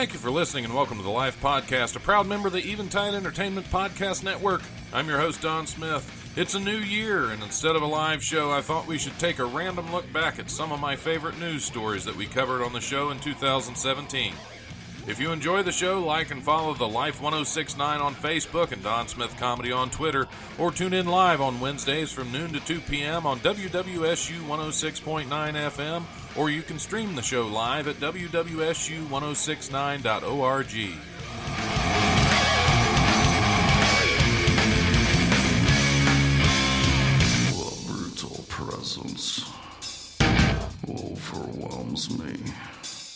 Thank you for listening and welcome to the Life Podcast, a proud member of the Eventide Entertainment Podcast Network. I'm your host, Don Smith. It's a new year, and instead of a live show, I thought we should take a random look back at some of my favorite news stories that we covered on the show in 2017. If you enjoy the show, like and follow the Life 1069 on Facebook and Don Smith Comedy on Twitter, or tune in live on Wednesdays from noon to 2 p.m. on WWSU 106.9 FM, or you can stream the show live at wwsu1069.org. The brutal presence overwhelms me.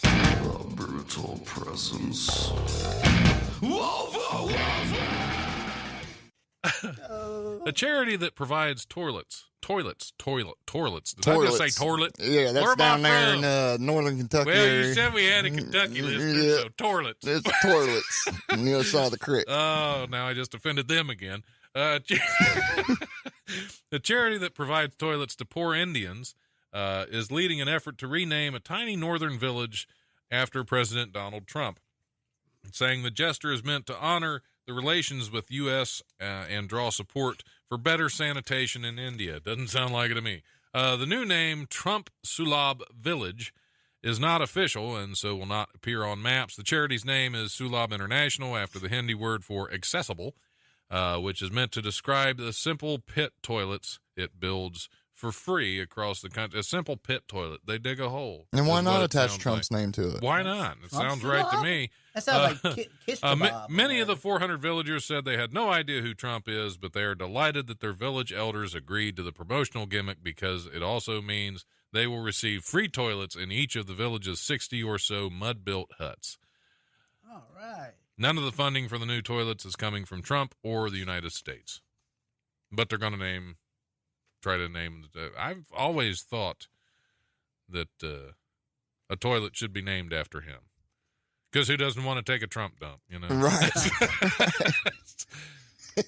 The brutal presence overwhelms me. A charity that provides toilets. Did I just say toilet? Yeah, that's Where am I down there from? in northern Kentucky. Well, you area. said we had a Kentucky listener, so toilets. It's toilets on the other side of the creek. Oh, now I just offended them again. The charity that provides toilets to poor Indians is leading an effort to rename a tiny northern village after President Donald Trump, saying the gesture is meant to honor the relations with U.S. And draw support for better sanitation in India. Doesn't sound like it to me. The new name, Trump Sulabh Village, is not official and so will not appear on maps. The charity's name is Sulabh International, after the Hindi word for accessible, which is meant to describe the simple pit toilets it builds for free across the country. A simple pit toilet. They dig a hole. And why not attach sounds Trump's name to it? Why not? It sounds right to me. That sounds like kiss kebab. Many of the 400 villagers said they had no idea who Trump is, but they are delighted that their village elders agreed to the promotional gimmick because it also means they will receive free toilets in each of the village's 60 or so mud-built huts. All right. None of the funding for the new toilets is coming from Trump or the United States. But they're going to try to name. I've always thought that a toilet should be named after him. Because who doesn't want to take a Trump dump, you know? Right.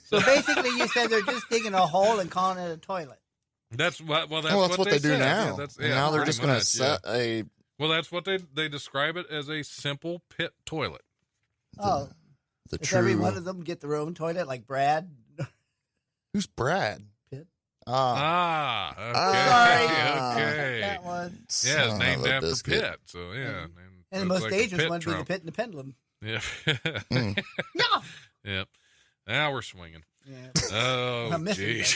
So basically, you said they're just digging a hole and calling it a toilet. That's what Well, what they do said. now. Yeah, Now they're pretty just going to much, set a... Well, that's what they describe it as, a simple pit toilet. Oh, The does true... every one of them get their own toilet, like Brad? Who's Brad? Pitt. Okay. That one. Yeah, it's Son named of a after biscuit. Pitt. So yeah, And the most dangerous one would be the pit and the pendulum. Yeah. No. Yep. Now we're swinging. Yeah. Oh, I'm missing jeez.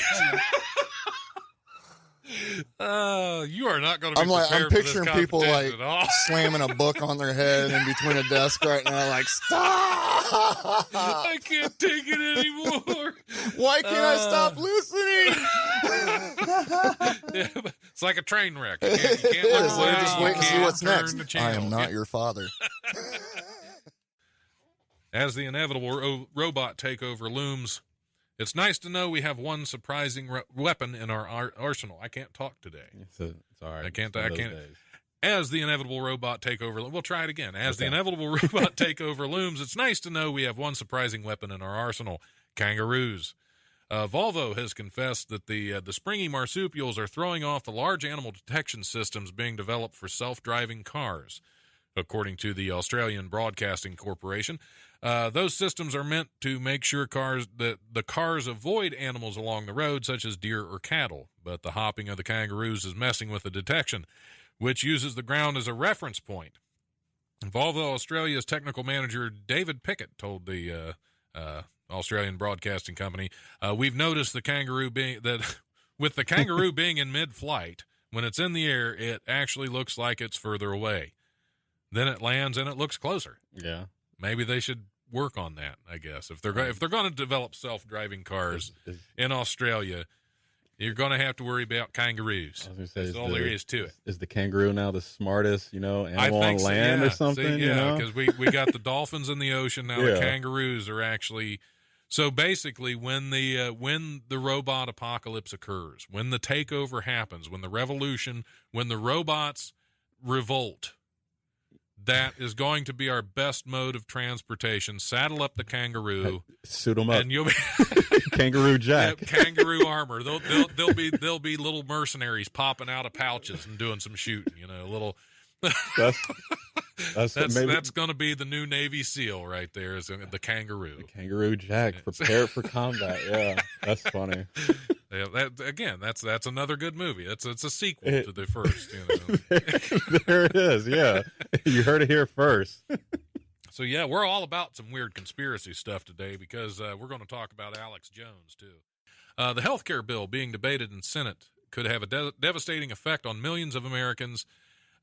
that. You are not going to be I'm prepared picturing for this people like competition at all. slamming a book on their head in between a desk right now, like, stop! I can't take it anymore. Why can't I stop listening? Yeah, but it's like a train wreck. You can't It look is. away. They're just You waiting to see can't what's turn next. the I channel. am not your father. As the inevitable robot takeover looms, it's nice to know we have one surprising weapon in our arsenal. I can't talk today. It's all right. I can't. It's one of those days. As the inevitable robot takeover, we'll try it again. As the inevitable robot takeover looms, it's nice to know we have one surprising weapon in our arsenal: kangaroos. Volvo has confessed that the springy marsupials are throwing off the large animal detection systems being developed for self-driving cars. According to the Australian Broadcasting Corporation, those systems are meant to make sure the cars avoid animals along the road, such as deer or cattle. But the hopping of the kangaroos is messing with the detection, which uses the ground as a reference point. Volvo Australia's technical manager David Pickett told the Australian Broadcasting Company, "We've noticed the kangaroo with the kangaroo being in mid-flight, when it's in the air, it actually looks like it's further away. Then it lands and it looks closer." Yeah. Maybe they should work on that, I guess. If they're going to develop self-driving cars in Australia, you're going to have to worry about kangaroos. I was gonna say, That's all there is to it. Is the kangaroo now the smartest, animal I on think land so, or something? Yeah, because we got the dolphins in the ocean now. The kangaroos are actually. So basically, when the robot apocalypse occurs, when the takeover happens, when the revolution, when the robots revolt, that is going to be our best mode of transportation. Saddle up the kangaroo, Suit them up, and you'll be Kangaroo Jack. yeah, kangaroo armor. They'll be little mercenaries popping out of pouches and doing some shooting. Little. That's going to be the new Navy SEAL right there. Is the kangaroo. the Kangaroo Jack. Prepare for combat. Yeah, that's funny. Yeah, that's another good movie. It's a sequel to the first. You know. There it is. Yeah, you heard it here first. So yeah, we're all about some weird conspiracy stuff today because we're going to talk about Alex Jones too. The healthcare bill being debated in Senate could have a devastating effect on millions of Americans,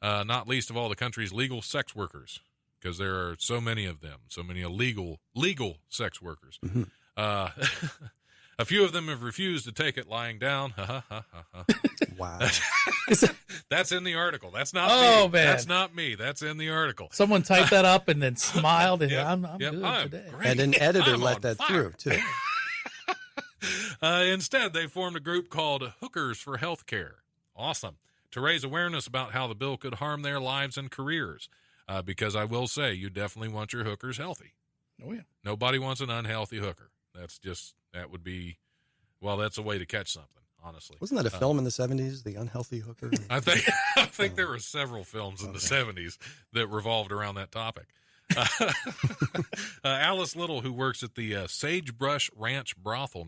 not least of all the country's legal sex workers, because there are so many of them, so many illegal sex workers. Mm-hmm. A few of them have refused to take it lying down. Wow. That's in the article. That's not Oh, me. man. That's not me. That's in the article. Someone typed that up and then smiled, and Yep, I'm yep, good I'm today. great. And an editor I'm let on that fire. through, too. Instead, they formed a group called Hookers for Healthcare. Awesome. To raise awareness about how the bill could harm their lives and careers. Because I will say, you definitely want your hookers healthy. Oh, yeah. Nobody wants an unhealthy hooker. That would be, well, that's a way to catch something, honestly. Wasn't that a film in the 70s, The Unhealthy Hooker? I think there were several films in the 70s that revolved around that topic. Alice Little, who works at the Sagebrush Ranch Brothel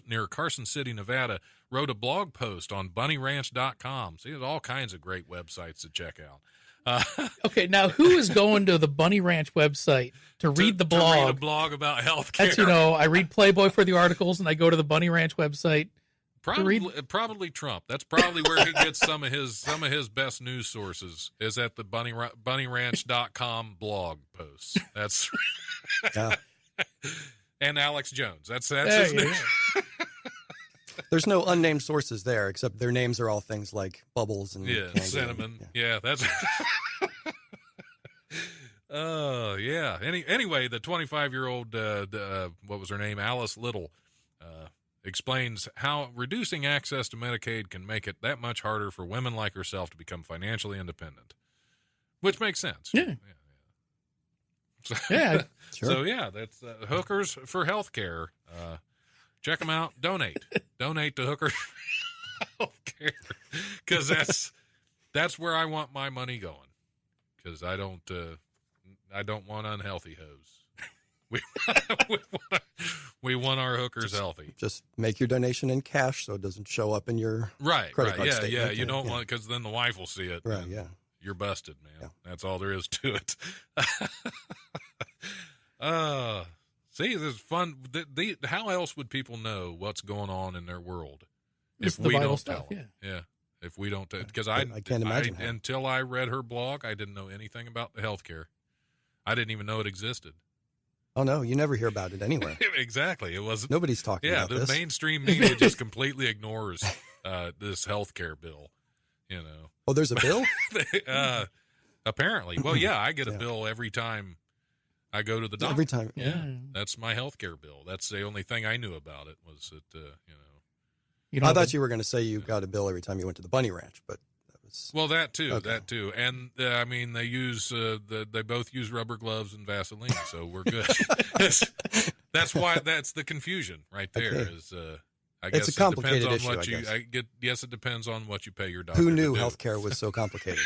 near Carson City, Nevada, wrote a blog post on bunnyranch.com. See, there's all kinds of great websites to check out. Okay, now who is going to the Bunny Ranch website to read the blog? To read a blog about healthcare. That's, I read Playboy for the articles, and I go to the Bunny Ranch website. Probably Trump. That's probably where he gets some of his best news sources is at the bunnyranch.com blog posts. That's Yeah. and Alex Jones. That's There his you news. go. There's no unnamed sources there, except their names are all things like Bubbles and Yeah, Candy. cinnamon. Yeah, that's. Yeah. Anyway, the 25-year-old, what was her name, Alice Little, explains how reducing access to Medicaid can make it that much harder for women like herself to become financially independent, which makes sense. Yeah. So, Yeah. Sure. So yeah, that's Hookers for Healthcare. Check them out. Donate to Hookers for Healthcare, because that's where I want my money going. Because I don't want unhealthy hoes. We want our hookers healthy. Just make your donation in cash so it doesn't show up in your Right. credit card Yeah. statement. Yeah. You Yeah, don't yeah. want, because then the wife will see it. Right, and yeah. You're busted, man. Yeah. That's all there is to it. See, there's fun. How else would people know what's going on in their world It's if the we vital don't stuff, tell them? Yeah. If we don't, because I can't imagine how. until I read her blog, I didn't know anything about the healthcare. I didn't even know it existed. Oh, no, you never hear about it anywhere. Exactly. It wasn't. Nobody's talking Yeah, about the this. mainstream media just completely ignores this healthcare bill. Oh, there's a bill? Apparently. Well, yeah, I get a Yeah. bill every time I go to the doctor. Every time. Yeah, that's my healthcare bill. That's the only thing I knew about it was that You I know, thought you were going to say you got a bill every time you went to the Bunny Ranch, but that was... Well, that too, Okay. and I mean they use they both use rubber gloves and Vaseline, so we're good. That's why that's the confusion right there. Okay. Is I guess It's a complicated it depends on issue, what I you. guess. Yes, it depends on what you pay your doctor. Who knew to do. healthcare was so complicated?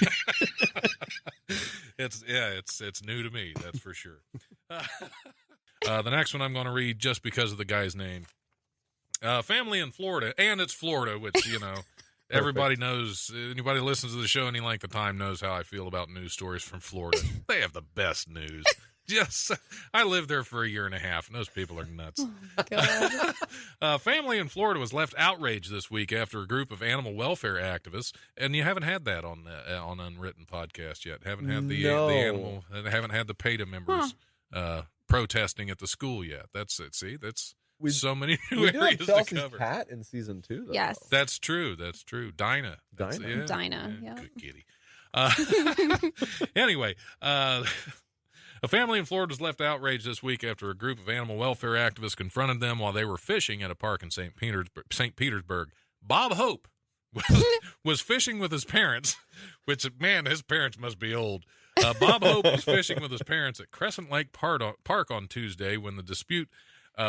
It's new to me, that's for sure. The next one I'm going to read just because of the guy's name. Family in Florida, and it's Florida, which everybody knows. Anybody who listens to the show any length of time knows how I feel about news stories from Florida. They have the best news. Yes, I lived there for a year and a half, and those people are nuts. Family in Florida was left outraged this week after a group of animal welfare activists, and you haven't had that on Unwritten podcast yet. Haven't had the animal, haven't had the PETA members protesting at the school yet. That's it. See, that's so many new We do have areas to Chelsea's cover. cat in season 2, though. Yes. That's true. That's true. Dinah. Dinah. Dinah, yeah. Good kitty. Anyway, a family in Florida was left outraged this week after a group of animal welfare activists confronted them while they were fishing at a park in St. Petersburg. Bob Hope was fishing with his parents, which, man, his parents must be old. Bob Hope was fishing with his parents at Crescent Lake Park on Tuesday when the dispute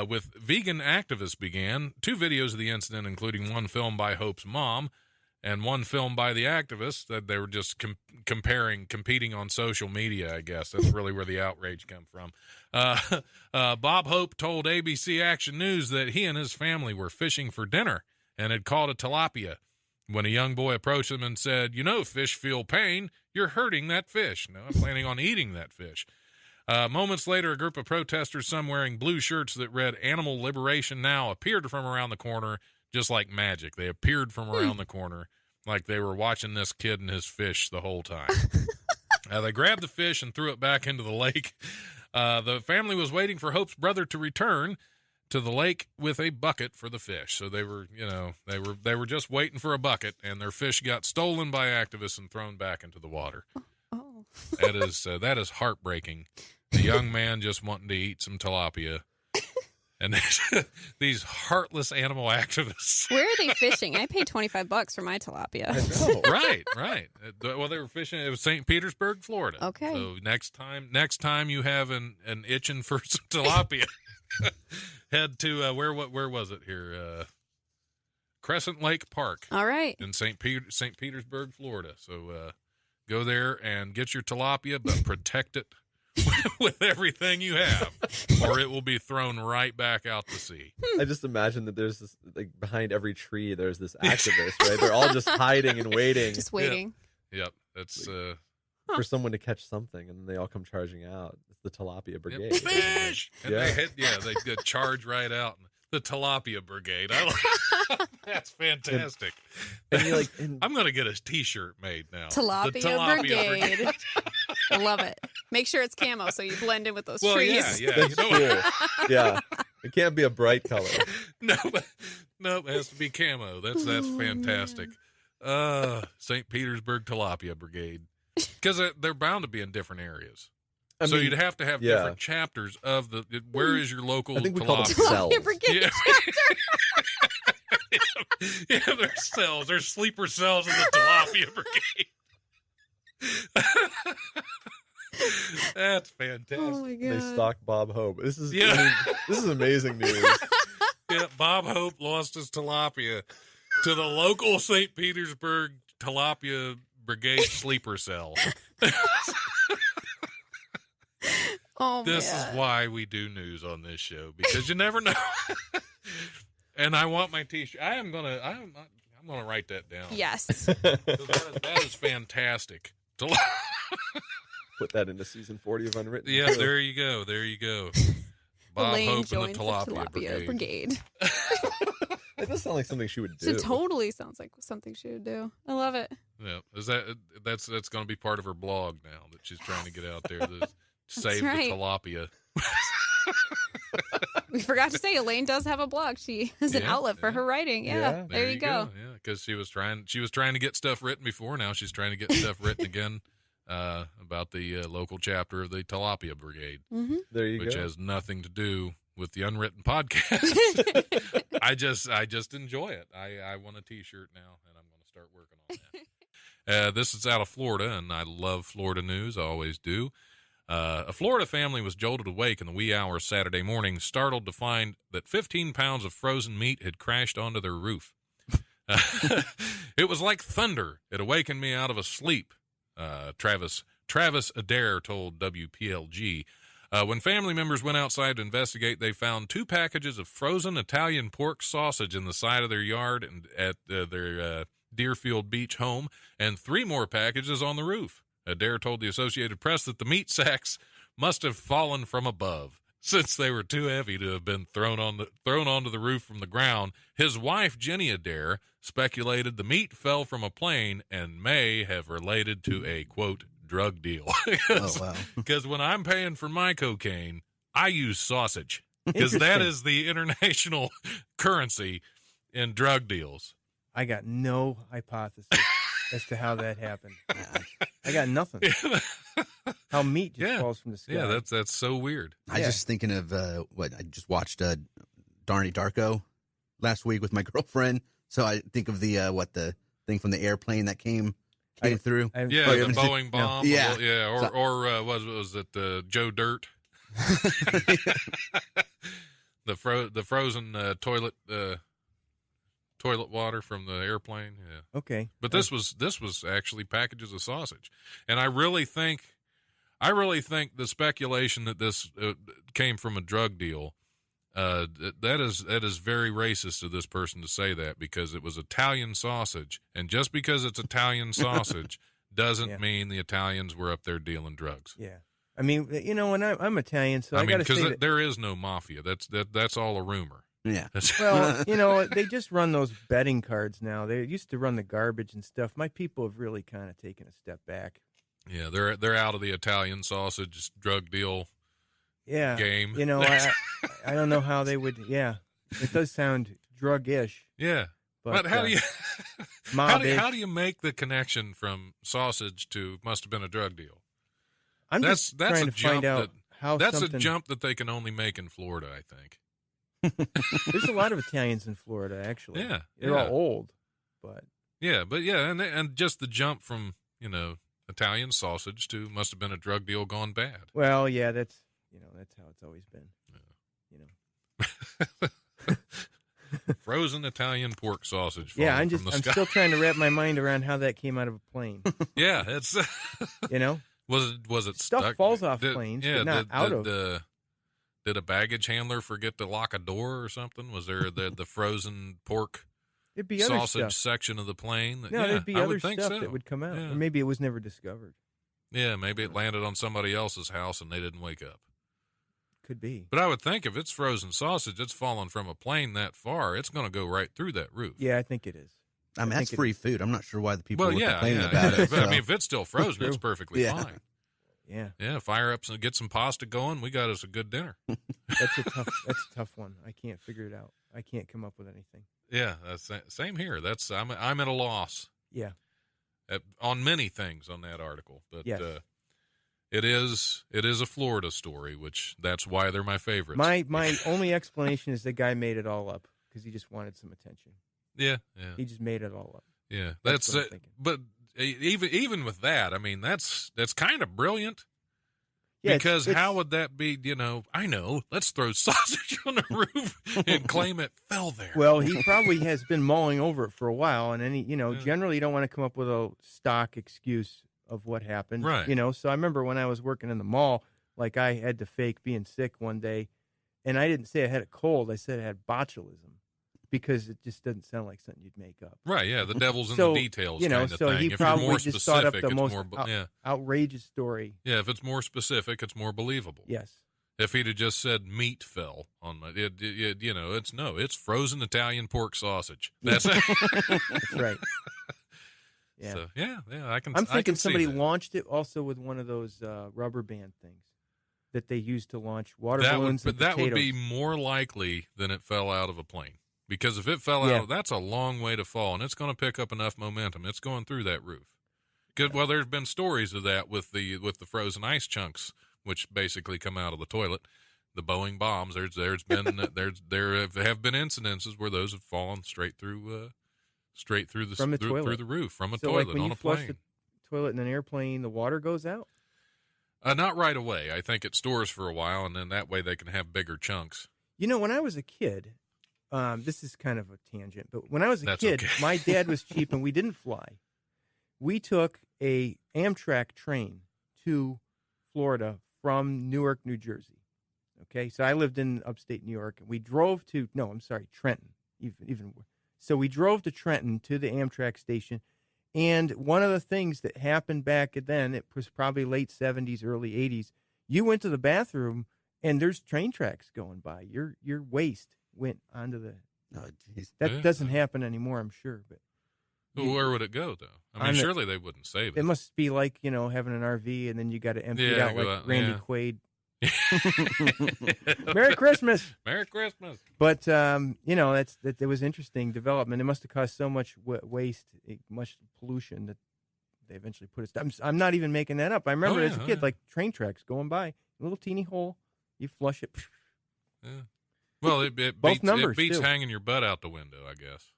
with vegan activists began. 2 videos of the incident, including one filmed by Hope's mom, and one filmed by the activists that they were just competing on social media, I guess. That's really where the outrage come from. Bob Hope told ABC Action News that he and his family were fishing for dinner and had caught a tilapia when a young boy approached him and said, fish feel pain. You're hurting that fish. No, I'm planning on eating that fish. Moments later, a group of protesters, some wearing blue shirts that read Animal Liberation Now, appeared from around the corner just like magic. They appeared from around the corner like they were watching this kid and his fish the whole time. They grabbed the fish and threw it back into the lake. The family was waiting for Hope's brother to return to the lake with a bucket for the fish. So they were, they were just waiting for a bucket, and their fish got stolen by activists and thrown back into the water. Oh. That is heartbreaking. The young man just wanting to eat some tilapia. And these heartless animal activists. Where are they fishing? I paid $25 for my tilapia. Right. Well, they were fishing. It was St. Petersburg, Florida. Okay. So next time you have an itching for some tilapia, head to where was it here? Crescent Lake Park. All right. In St. Petersburg, Florida. So go there and get your tilapia, but protect it with everything you have, or it will be thrown right back out to sea. I just imagine that there's this, like, behind every tree, there's this activist, right? They're all just hiding and waiting. Just waiting. Yep. That's for someone to catch something, and then they all come charging out. It's the tilapia brigade. Yep. Fish! And Yeah. they charge right out. The tilapia brigade. That's fantastic. And you I'm going to get a T-shirt made now. Tilapia, The tilapia brigade. I love it. Make sure it's camo so you blend in with those trees. Yeah. That's cool. Yeah. It can't be a bright color. No, it has to be camo. That's fantastic. St. Petersburg tilapia brigade. Because they're bound to be in different areas. So you'd have to have different chapters of where is your local I think we tilapia? call them cells. Tilapia brigade. Yeah, there's cells. There's sleeper cells in the tilapia brigade. That's fantastic. Oh my They god. stalk Bob Hope. This is this is amazing news. Yeah, Bob Hope lost his tilapia to the local St. Petersburg tilapia brigade sleeper cell. Oh This man. is why we do news on this show, because you never know. And I want my T-shirt. I'm gonna write that down. Yes. That is fantastic. Put that into season 40 of Unwritten. Yeah, there you go. Bob Elaine Hope and joins the the tilapia brigade. It does sound like something she would do. It totally sounds like something she would do. I love it. Yeah, that's going to be part of her blog now that she's trying to get out there to save right. the tilapia. We forgot to say Elaine does have a blog. She has an outlet for her writing. Yeah, there you go. Yeah, because she was trying to get stuff written before. Now she's trying to get stuff written again about the local chapter of the tilapia brigade. Mm-hmm. There you which go. has nothing to do with the Unwritten podcast. I just enjoy it. I want a T-shirt now, and I'm going to start working on that. This is out of Florida, and I love Florida news. I always do. A Florida family was jolted awake in the wee hours Saturday morning, startled to find that 15 pounds of frozen meat had crashed onto their roof. It was like thunder. It awakened me out of a sleep, Travis Adair told WPLG. When family members went outside to investigate, they found 2 packages of frozen Italian pork sausage in the side of their yard and at their Deerfield Beach home, and 3 more packages on the roof. Adair told the Associated Press that the meat sacks must have fallen from above, since they were too heavy to have been thrown onto the roof from the ground. His wife, Jenny Adair, speculated the meat fell from a plane and may have related to a, quote, drug deal. Oh, wow. Because when I'm paying for my cocaine, I use sausage, because that is the international currency in drug deals. I got no hypothesis as to how that happened. I got nothing. How meat just falls from the sky. Yeah, that's so weird. I was just thinking of I just watched Donnie Darko last week with my girlfriend. So I think of the thing from the airplane that came through. The Boeing bomb. Yeah. Or was it Joe Dirt? The frozen toilet toilet water from the airplane. Yeah. Okay. But this was actually packages of sausage, and I really think the speculation that this came from a drug deal, that is very racist of this person to say that, because it was Italian sausage, and just because it's Italian sausage doesn't mean the Italians were up there dealing drugs. Yeah. I mean, you know, when I'm Italian, so I got to say because there is no mafia. That's all a rumor. Yeah. Well, you know, they just run those betting cards now. They used to run the garbage and stuff. My people have really kind of taken a step back. Yeah, they're out of the Italian sausage drug deal. Yeah. Game. You know, I don't know how they would. Yeah, it does sound drug-ish. Yeah. But how do you how do you make the connection from sausage to must have been a drug deal? I'm just trying to find out how that's a jump that they can only make in Florida, I think. There's a lot of Italians in Florida, actually. Yeah, they're all old, but and just the jump from Italian sausage to must have been a drug deal gone bad. Well, yeah, that's how it's always been. Yeah. Frozen Italian pork sausage. Yeah, I'm still trying to wrap my mind around how that came out of a plane. Yeah, it's was it stuff stuck? falls off planes, but not out of. Did a baggage handler forget to lock a door or something? Was there the frozen pork It'd be sausage section of the plane? No, there'd be other stuff that would come out. Yeah. Or maybe it was never discovered. Yeah, maybe it landed on somebody else's house and they didn't wake up. Could be. But I would think if it's frozen sausage, it's falling from a plane that far, it's going to go right through that roof. Yeah, I think it is. I mean, that's free food. I'm not sure why the people were complaining about yeah. it. But, I mean, if it's still frozen, it's perfectly fine. Yeah. Yeah, fire up and get some pasta going. We got us a good dinner. That's a tough one. I can't figure it out. I can't come up with anything. Yeah, that's same here. I'm at a loss. Yeah. On many things on that article, but yes. It is a Florida story, which that's why they're my favorites. My only explanation is the guy made it all up because he just wanted some attention. Yeah. He just made it all up. Yeah, that's it. But even with that, I mean, that's kind of brilliant. Yeah, because how would that be? I know. Let's throw sausage on the roof and claim it fell there. Well, he probably has been mulling over it for a while, and then generally you don't want to come up with a stock excuse of what happened, right? So I remember when I was working in the mall, like I had to fake being sick one day, and I didn't say I had a cold. I said I had botulism because it just doesn't sound like something you'd make up. Right? Yeah, the devil's in the details. Kind of so thing. He if probably you're more just specific, thought up the most outrageous story. Yeah, if it's more specific, it's more believable. Yes. If he'd have just said meat fell on my, it's frozen Italian pork sausage. That's That's right. Yeah. So, yeah, I'm thinking somebody that. launched it also with one of those rubber band things that they use to launch water balloons. But that would be more likely than it fell out of a plane. Because if it fell out, that's a long way to fall, and it's going to pick up enough momentum. It's going through that roof. Well, there's been stories of that with the frozen ice chunks, which basically come out of the toilet. The Boeing bombs. There have been incidences where those have fallen straight through the roof from a toilet like when on you a flush plane. the toilet in an airplane, the water goes out. Not right away. I think it stores for a while, and then that way they can have bigger chunks. When I was a kid. This is kind of a tangent, but when I was a kid, okay. My dad was cheap and we didn't fly. We took a Amtrak train to Florida from Newark, New Jersey. Okay, so I lived in upstate New York, and we drove to Trenton. Even so, we drove to Trenton to the Amtrak station, and one of the things that happened back then, it was probably late 70s, early 80s. You went to the bathroom, and there's train tracks going by. Your waste went onto the. That doesn't happen anymore, I'm sure. But where would it go, though? I mean, surely they wouldn't save it. It must be like having an RV and then you got to empty it out like Randy Quaid. Merry Christmas. Merry Christmas. But it was interesting development. It must have caused so much waste, much pollution that they eventually put it. I'm not even making that up. I remember as a kid, like train tracks going by, a little teeny hole, you flush it. Yeah. Well, it beats too. hanging your butt out the window, I guess.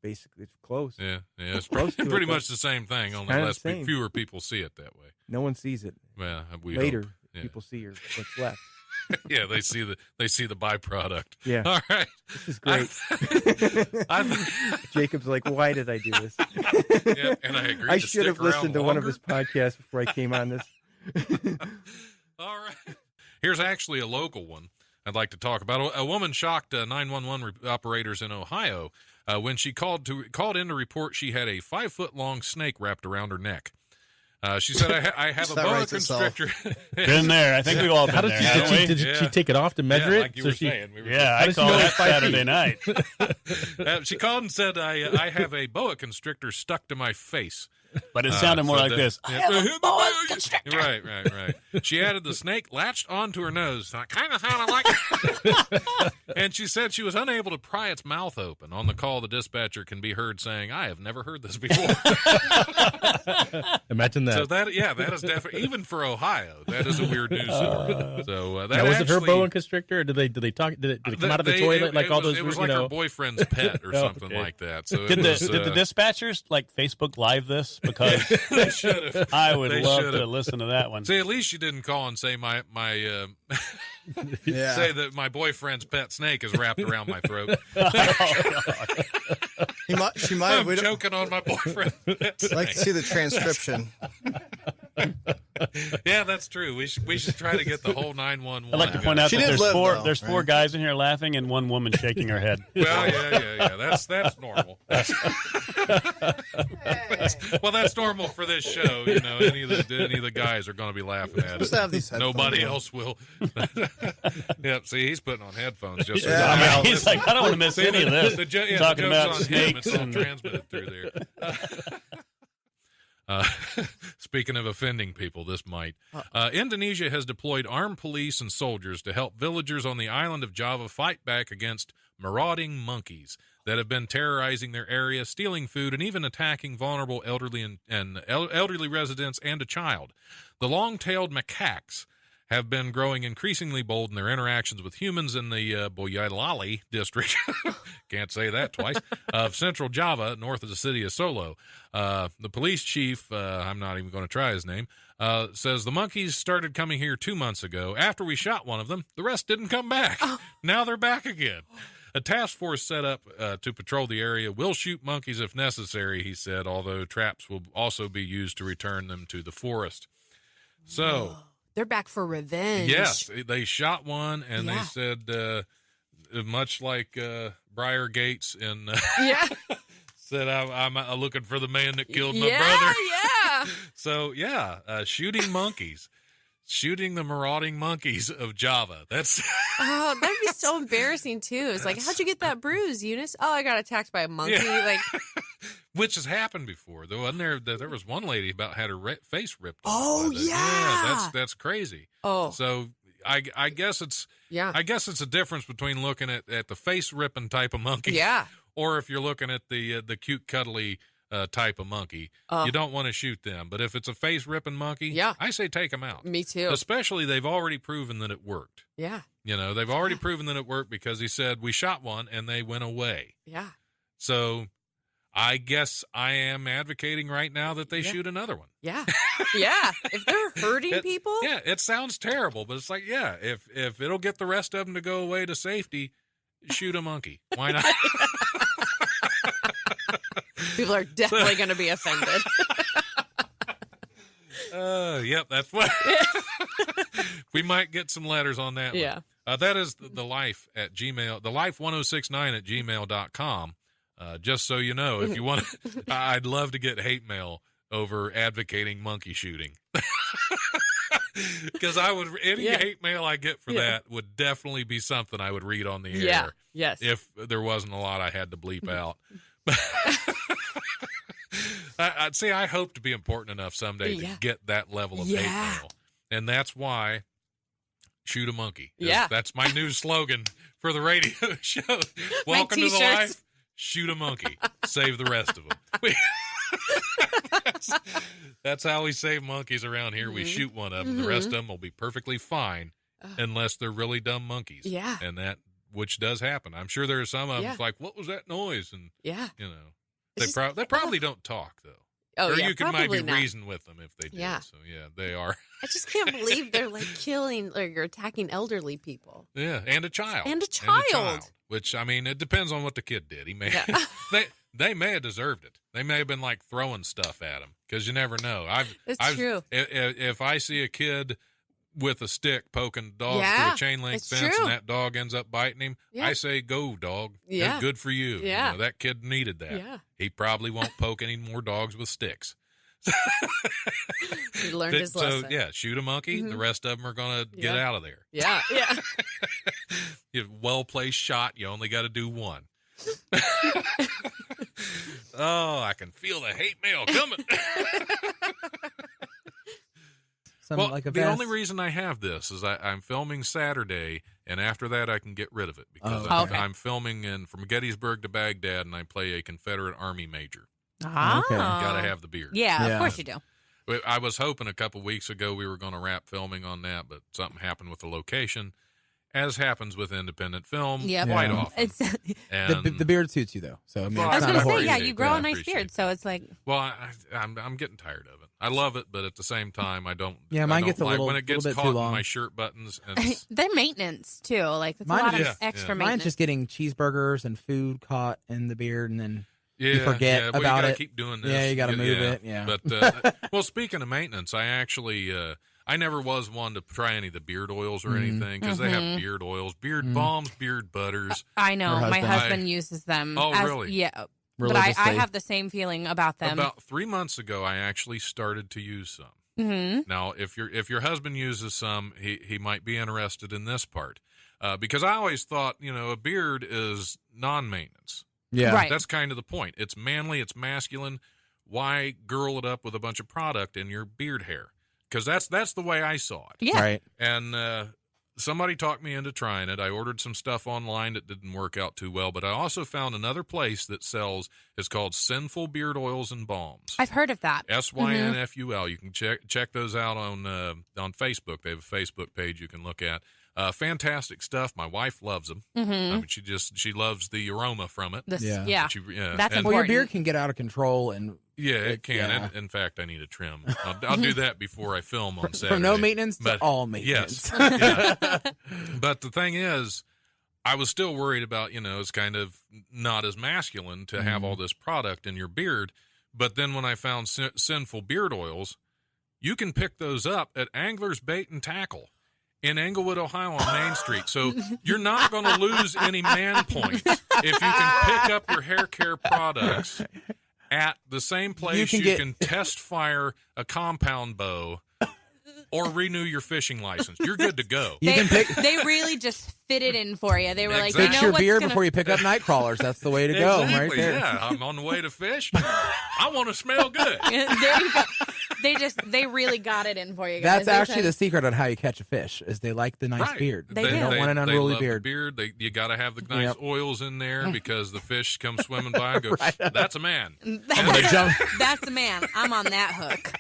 It's close. Yeah, it's close to pretty it, much the same thing, only fewer people see it that way. No one sees it. Well, later, hope. Yeah. people see what's left. Yeah, they see the byproduct. Yeah. All right. This is great. Jacob's like, why did I do this? Yeah, and I agree. I to should have stick around listened to one of longer. his podcasts before I came on this. All right. Here's actually a local one I'd like to talk about. A woman shocked 911 operators in Ohio when she called in to report she had a 5-foot-long snake wrapped around her neck. She said, I have a That boa writes itself. constrictor. Been there. I think we've all been there. haven't we? Did she take it off to measure Yeah, it? like you So were she- saying. We were Yeah, How I does she called know that it's 5 Saturday feet? night. She called and said, I have a boa constrictor stuck to my face. But it sounded more so like that- this. Right. She added the snake latched onto her nose. So it kind of sounded like And she said she was unable to pry its mouth open. On the call, the dispatcher can be heard saying, I have never heard this before. Imagine that. So that is definitely, even for Ohio, that is a weird news story. So that now, was it her actually- boa constrictor, or did they talk? Did it come out of the toilet like all those? It was you like know? her boyfriend's pet or Oh, something okay. like that. So Did it was, the dispatchers like Facebook Live this? Because they should have. I would They love should've. to listen to that one. See, at least you didn't call and say my Yeah. say that my boyfriend's pet snake is wrapped around my throat. She might. I'm We don't choking on my boyfriend's pet snake. like to see the transcription. Yeah, that's true. We should try to get the whole 911. I'd like to point out She that did there's live, four though, four right? guys in here laughing and one woman shaking her head. Well, yeah. That's normal. That's normal for this show. You know, any of the guys are going to be laughing at Just it. have these headphones Nobody on. else will. Yep. See, he's putting on headphones just. so Yeah. that- I mean, he's like, I don't want to miss any of this. The Talking joke's about on him. snakes It's all and transmitted through there. Speaking of offending people, this might. Indonesia has deployed armed police and soldiers to help villagers on the island of Java fight back against marauding monkeys that have been terrorizing their area, stealing food, and even attacking vulnerable elderly elderly residents and a child. The long-tailed macaques have been growing increasingly bold in their interactions with humans in the Boyolali district, can't say that twice, of central Java, north of the city of Solo. The police chief, I'm not even going to try his name, says the monkeys started coming here 2 months ago. After we shot one of them, the rest didn't come back. Now they're back again. A task force set up to patrol the area will shoot monkeys if necessary, he said, although traps will also be used to return them to the forest. So... They're back for revenge. Yes, they shot one, and Yeah. they said, much like Briar Gates in Yeah. said, I'm looking for the man that killed my Yeah, brother. yeah. So, shooting monkeys. Shooting the marauding monkeys of Java. That's Oh, that'd be so embarrassing too. It's like, how'd you get that bruise, Eunice? Oh, I got attacked by a monkey. Yeah. Like, which has happened before. Though, wasn't there was one lady about had her face ripped off. Oh, by the- yeah. that's crazy. oh, So I guess it's yeah, I guess it's a difference between looking at the face ripping type of monkey, yeah. or if you're looking at the cute cuddly type of monkey. You don't want to shoot them. But if it's a face ripping monkey, Yeah. I say take them out. Me too. Especially they've already proven that it worked. Yeah, You know, they've already proven that it worked because he said we shot one and they went away. yeah. So I guess I am advocating right now that they Yeah. shoot another one. Yeah. Yeah. If they're hurting people, Yeah, it sounds terrible, but it's like, yeah, if it'll get the rest of them to go away to safety, shoot a monkey. Why not? people are definitely going to be offended. Yep, that's what. We might get some letters on that Yeah. one. That is the life at Gmail, the life1069 at gmail.com. Just so you know, if you want, I'd love to get hate mail over advocating monkey shooting. Because any Yeah. hate mail I get for Yeah. that would definitely be something I would read on the air. Yeah. Yes. If there wasn't a lot I had to bleep out. I'd say I hope to be important enough someday Yeah. to get that level of Yeah. hate mail. And that's why shoot a monkey. Yeah. That's my new slogan for the radio show. Welcome to the t-shirts. life. Shoot a monkey. Save the rest of them. That's how we save monkeys around here. We shoot one of them. The rest of them will be perfectly fine unless they're really dumb monkeys. Yeah. And which does happen. I'm sure there are some of them Yeah. like, what was that noise? And, Yeah. you know, It's they probably don't talk, though. Oh, or yeah, you can probably maybe not. reason with them if they do. Yeah. So yeah, they are. I just can't believe they're like killing or you're attacking elderly people. Yeah, and a child. And a child. Which, I mean, it depends on what the kid did. He may they may have deserved it. They may have been like throwing stuff at him because you never know. It's true. If I see a kid with a stick poking a dog Yeah, through a chain link it's fence true. and that dog ends up biting him, Yeah. I say, go, dog. Yeah. Good for you. Yeah. You know, that kid needed that. Yeah. He probably won't poke any more dogs with sticks. He learned his lesson. So, yeah, shoot a monkey. The rest of them are going to get Yeah. out of there. Yeah, yeah. You have well-placed shot. You only got to do one. Oh, I can feel the hate mail coming. Something Well, like a the vest. only reason I have this is I'm filming Saturday, and after that I can get rid of it because Oh, I'm filming from Gettysburg to Baghdad, and I play a Confederate Army major. Ah. Okay. Got to have the beard. Yeah, Yeah. of course you do. I was hoping a couple weeks ago we were going to wrap filming on that, but something happened with the location, as happens with independent film Yep. quite Yeah. often. It's. And, The beard suits you though, so I mean, Well, I it's was not gonna say, important. yeah, appreciate you grow that. a nice Appreciate beard, that. so it's like. well, I'm getting tired of it. I love it, but at the same time, I don't. Yeah, I mine don't gets a like little- when it gets little bit caught too in long. my shirt buttons. And They're maintenance too. Like that's Mine a lot is of just- extra yeah. maintenance. Mine's just getting cheeseburgers and food caught in the beard, and then yeah, forget yeah, well, about you gotta it. Keep doing this. Yeah, you gotta move yeah. it, yeah. But well, speaking of maintenance, I actually I never was one to try any of the beard oils or anything because they have beard oils, beard balms, beard butters. I know Her my husband. husband uses them. Oh, really? Yeah, but I Religiously. have the same feeling about them. About 3 months ago, I actually started to use some. Mm-hmm. Now, if your husband uses some, he might be interested in this part because I always thought a beard is non-maintenance. yeah, Right. That's kind of the point. It's manly, it's masculine. Why girl it up with a bunch of product in your beard hair? Because that's the way I saw it. Yeah. right. And somebody talked me into trying it. I ordered some stuff online that didn't work out too well, but I also found another place that sells. It's called Sinful Beard Oils and Balms. I've heard of that. SYNFUL. You can check those out on Facebook. They have a Facebook page you can look at. Fantastic stuff. My wife loves them. Mm-hmm. I mean, she loves the aroma from it. Yeah. She, That's and- Well, your important. beard can get out of control, and Yeah, it can. Yeah. In fact, I need a trim. I'll do that before I film on Saturday. from no maintenance to But- all maintenance. Yes. Yeah. But the thing is, I was still worried about, it's kind of not as masculine to have all this product in your beard. But then when I found Sinful Beard Oils, you can pick those up at Angler's Bait and Tackle in Englewood, Ohio on Main Street. So you're not going to lose any man points if you can pick up your hair care products at the same place you can test fire a compound bow or renew your fishing license. You're good to go. You can pick They really just fit it in for you. They were like, Exactly. fix you know your what's beard gonna... before you pick up night crawlers. That's the way to go, right Exactly, there. yeah. I'm on the way to fish. I want to smell good. There you go. They really got it in for you guys. That's actually the secret on how you catch a fish. Is they like the nice Right. beard. They They do. don't want an they unruly love beard. The beard. You got to have the nice Yep. oils in there because the fish come swimming by and go, that's a man. That's the man. I'm on that hook.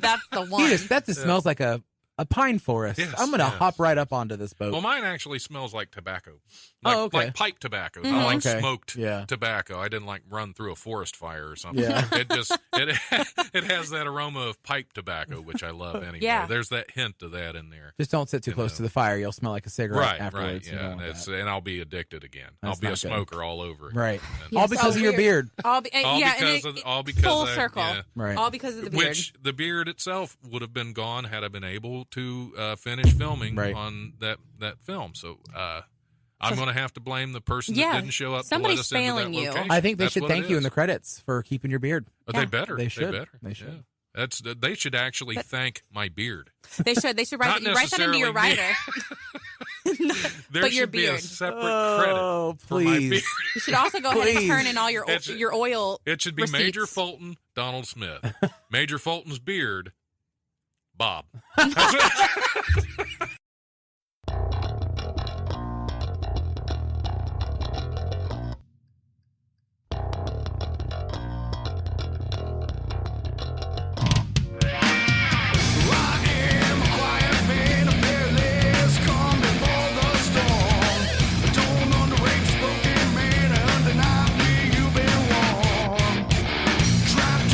That's the one. That just smells like a pine forest. Yes, I'm gonna yes. hop right up onto this boat. Well, mine actually smells like tobacco. Oh, okay. Like pipe tobacco. Mm-hmm. Not like Okay. smoked Yeah. tobacco. I didn't like run through a forest fire or something. Yeah. It has that aroma of pipe tobacco, which I love anyway. Yeah. There's that hint of that in there. Just don't sit too close to the fire. You'll smell like a cigarette afterwards. You Yeah, don't want that. and I'll be addicted again. That's I'll be a not good. smoker all over again. Right. And- All because of your beard. All yeah, because and of- all because full I- circle. yeah. Right. All because of the beard. Which the beard itself would have been gone had I been able to finish filming Right. on that film. So I'm going to have to blame the person Yeah, that didn't show up. somebody's to let us into failing that you. location. I think they That's should what it thank you in is. the credits for keeping your beard. But they better. They should. They better. They should. Yeah. They should actually thank my beard. They should write Not that into your necessarily me. rider. There But your should be a beard. separate Oh, credit for my please. beard. You should also go ahead and Please. turn in all your It should- your oil. It should be receipts. Major Fulton, Donald Smith. Major Fulton's beard, Bob. Drop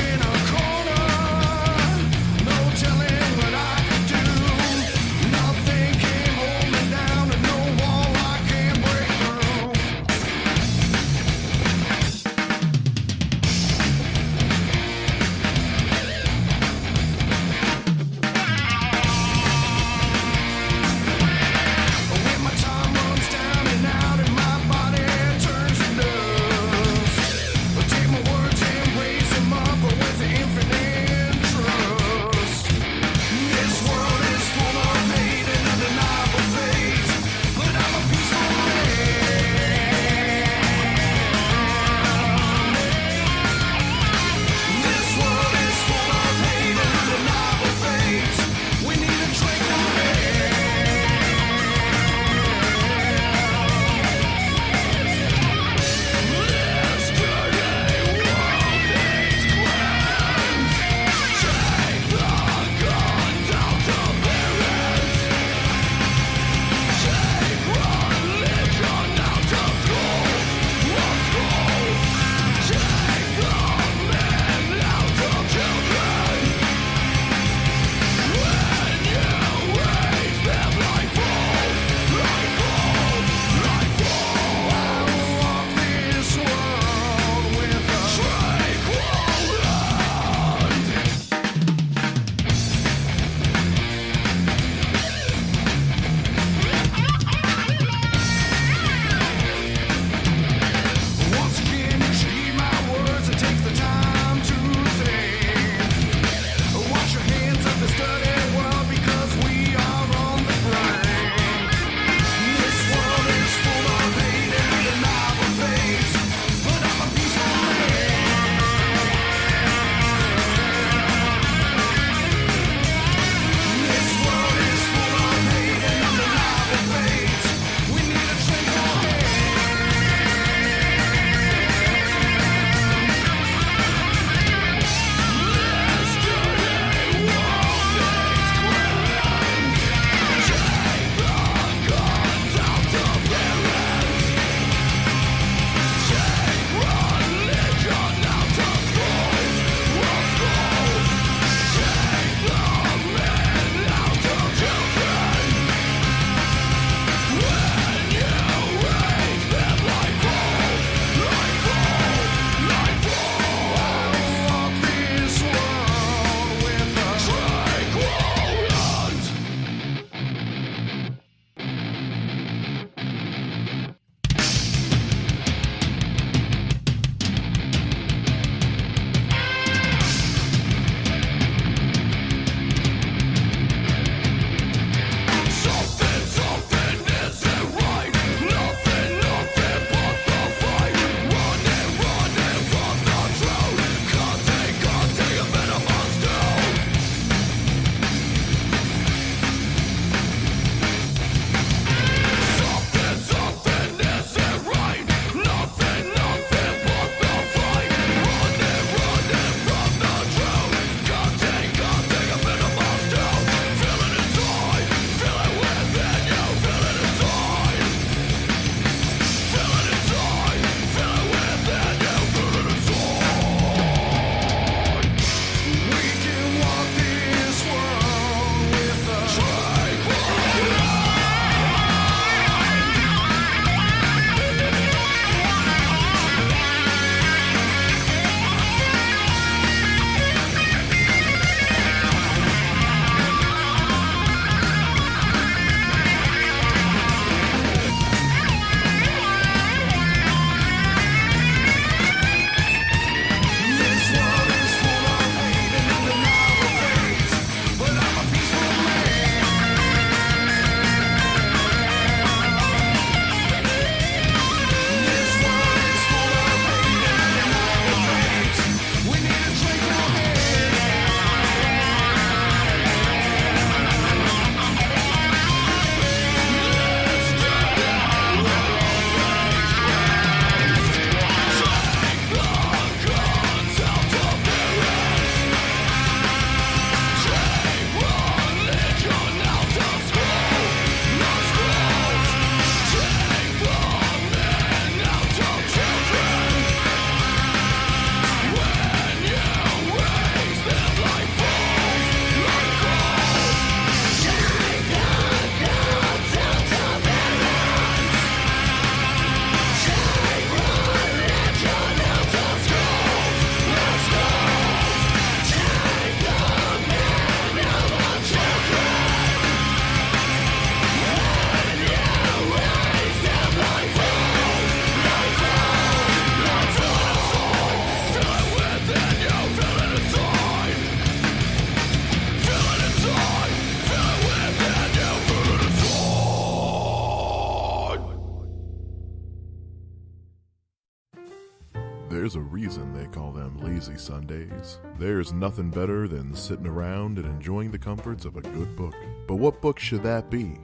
Sundays. There's nothing better than sitting around and enjoying the comforts of a good book. But what book should that be?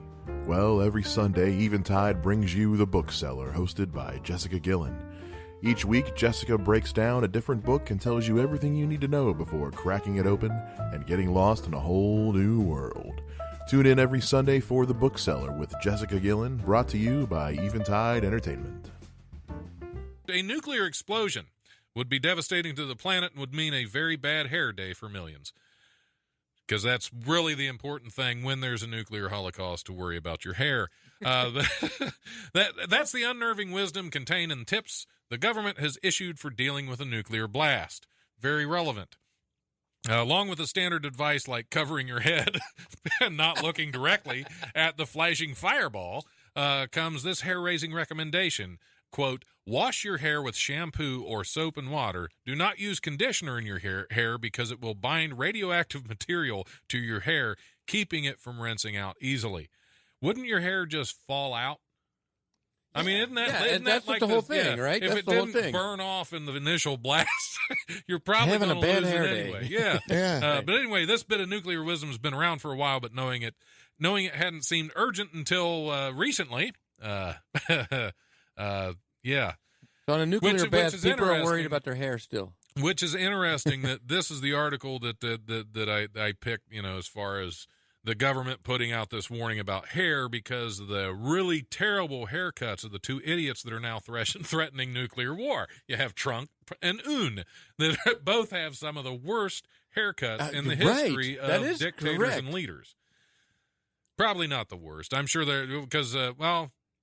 Well, every Sunday, Eventide brings you The Bookseller, hosted by Jessica Gillen. Each week, Jessica breaks down a different book and tells you everything you need to know before cracking it open and getting lost in a whole new world. Tune in every Sunday for The Bookseller with Jessica Gillen, brought to you by Eventide Entertainment. A nuclear explosion would be devastating to the planet and would mean a very bad hair day for millions. Because that's really the important thing when there's a nuclear holocaust, to worry about your hair. That's the unnerving wisdom contained in tips the government has issued for dealing with a nuclear blast. Very relevant. Along with the standard advice like covering your head and not looking directly at the flashing fireball, comes this hair-raising recommendation. Quote, wash your hair with shampoo or soap and water. Do not use conditioner in your hair because it will bind radioactive material to your hair, keeping it from rinsing out easily. Wouldn't your hair just fall out? I mean, isn't that that's like the whole thing, right? If That's it the whole didn't thing. burn off in the initial blast, you're probably Having going a to bad lose hair it day. anyway. Yeah. Yeah. But anyway, this bit of nuclear wisdom has been around for a while, but knowing it hadn't seemed urgent until recently. Yeah. So on a nuclear blast, is people are worried interesting. about their hair still. Which is interesting that this is the article that I picked, as far as the government putting out this warning about hair, because of the really terrible haircuts of the two idiots that are now threatening nuclear war. You have Trump and Un, that both have some of the worst haircuts in the history That of is dictators correct. and leaders. Probably not the worst. I'm sure they're, because,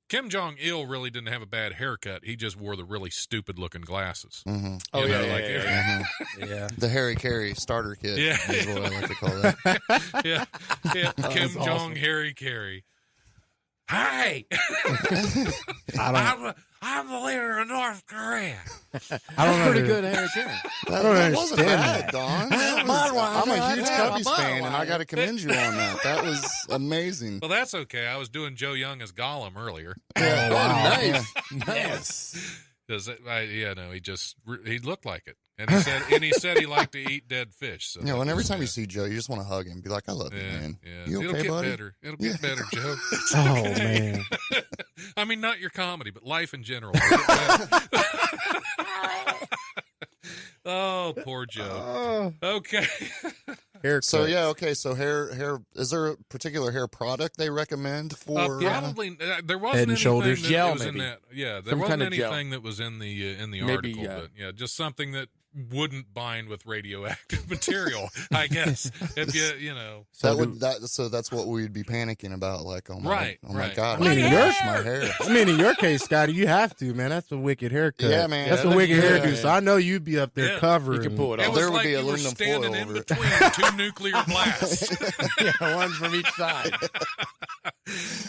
Kim Jong-il really didn't have a bad haircut. He just wore the really stupid-looking glasses. Mm-hmm. Oh, You know, yeah. Yeah. The Harry Carey starter kit is what I like to call that. yeah. Kim was Jong, awesome. Harry Carey. Hi, I'm the leader of North Korea. I don't Pretty under- good Harry Carey. That wasn't understand bad, that. Don. I'm a huge Cubbies fan, and I got to commend you on that. That was amazing. Well, that's okay. I was doing Joe Young as Gollum earlier. Yeah, Nice. Nice. Because he looked like it, and he said he liked to eat dead fish. So and every time you see Joe, you just want to hug him, be like, "I love you, man. Yeah. You It'll okay, get buddy?" better. It'll get better, Joe. Oh, man. I mean, not your comedy, but life in general. Oh, poor Joe. Okay. So okay. So hair. Is there a particular hair product they recommend for? Probably there wasn't Head and anything shoulders. that Gel, was in maybe. that. Yeah, there Some wasn't kind of gel. anything that was in the Maybe, article, but yeah, just something that wouldn't bind with radioactive material. I guess if you know. So that's what we'd be panicking about. Like, oh my God, I mean, I in your, wash my hair. I mean, in your case, Scotty, you have to, man. That's a wicked haircut. Yeah, man. That's Yeah, a wicked yeah, hairdo. man. So I know you'd be up there covering. You can pull it It off. was There would like be you were aluminum foil standing in over it. between two nuclear blasts Yeah, one from each side.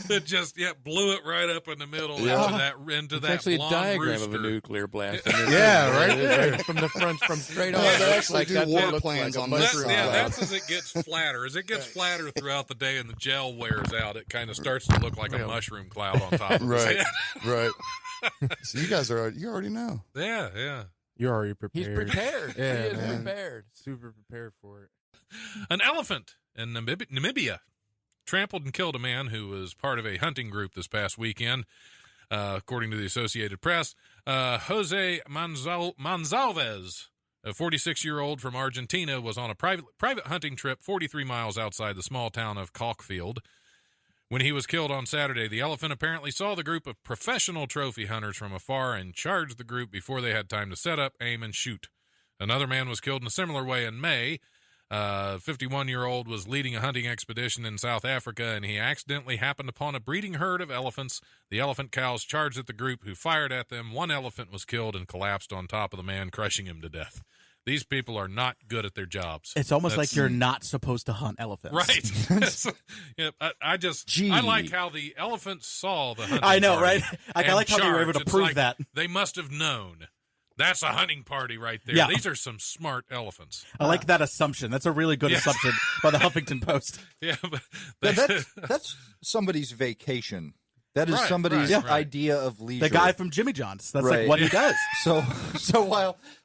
that just blew it right up in the middle into It's that actually a blonde diagram rooster. of a nuclear blast. Yeah, right there. Right from the front, from straight on. Yeah, they actually Like do that's war what it looks planes like, on a this mushroom side. cloud. That's as it gets flatter. As it gets flatter throughout the day and the gel wears out, it kind of starts to look like a mushroom cloud on top of his Right, head. right. So you already know. Yeah. You're already prepared. He's prepared. Yeah, he is man. prepared. Super prepared for it. An elephant in Namibia trampled and killed a man who was part of a hunting group this past weekend, according to the Associated Press. Jose Manzalves, a 46-year-old from Argentina, was on a private hunting trip 43 miles outside the small town of Caulkfield. When he was killed on Saturday, the elephant apparently saw the group of professional trophy hunters from afar and charged the group before they had time to set up, aim, and shoot. Another man was killed in a similar way in May. A 51-year-old was leading a hunting expedition in South Africa, and he accidentally happened upon a breeding herd of elephants. The elephant cows charged at the group, who fired at them. One elephant was killed and collapsed on top of the man, crushing him to death. These people are not good at their jobs. It's almost like you're not supposed to hunt elephants. Right. I like how the elephants saw the hunting I know, party right? I like how they were able to It's prove like that. They must have known. That's a hunting party right there. Yeah. These are some smart elephants. I like that assumption. That's a really good assumption by the Huffington Post. Yeah, but That's somebody's vacation. That is somebody's right. idea of leisure. The guy from Jimmy John's. That's like what he does. So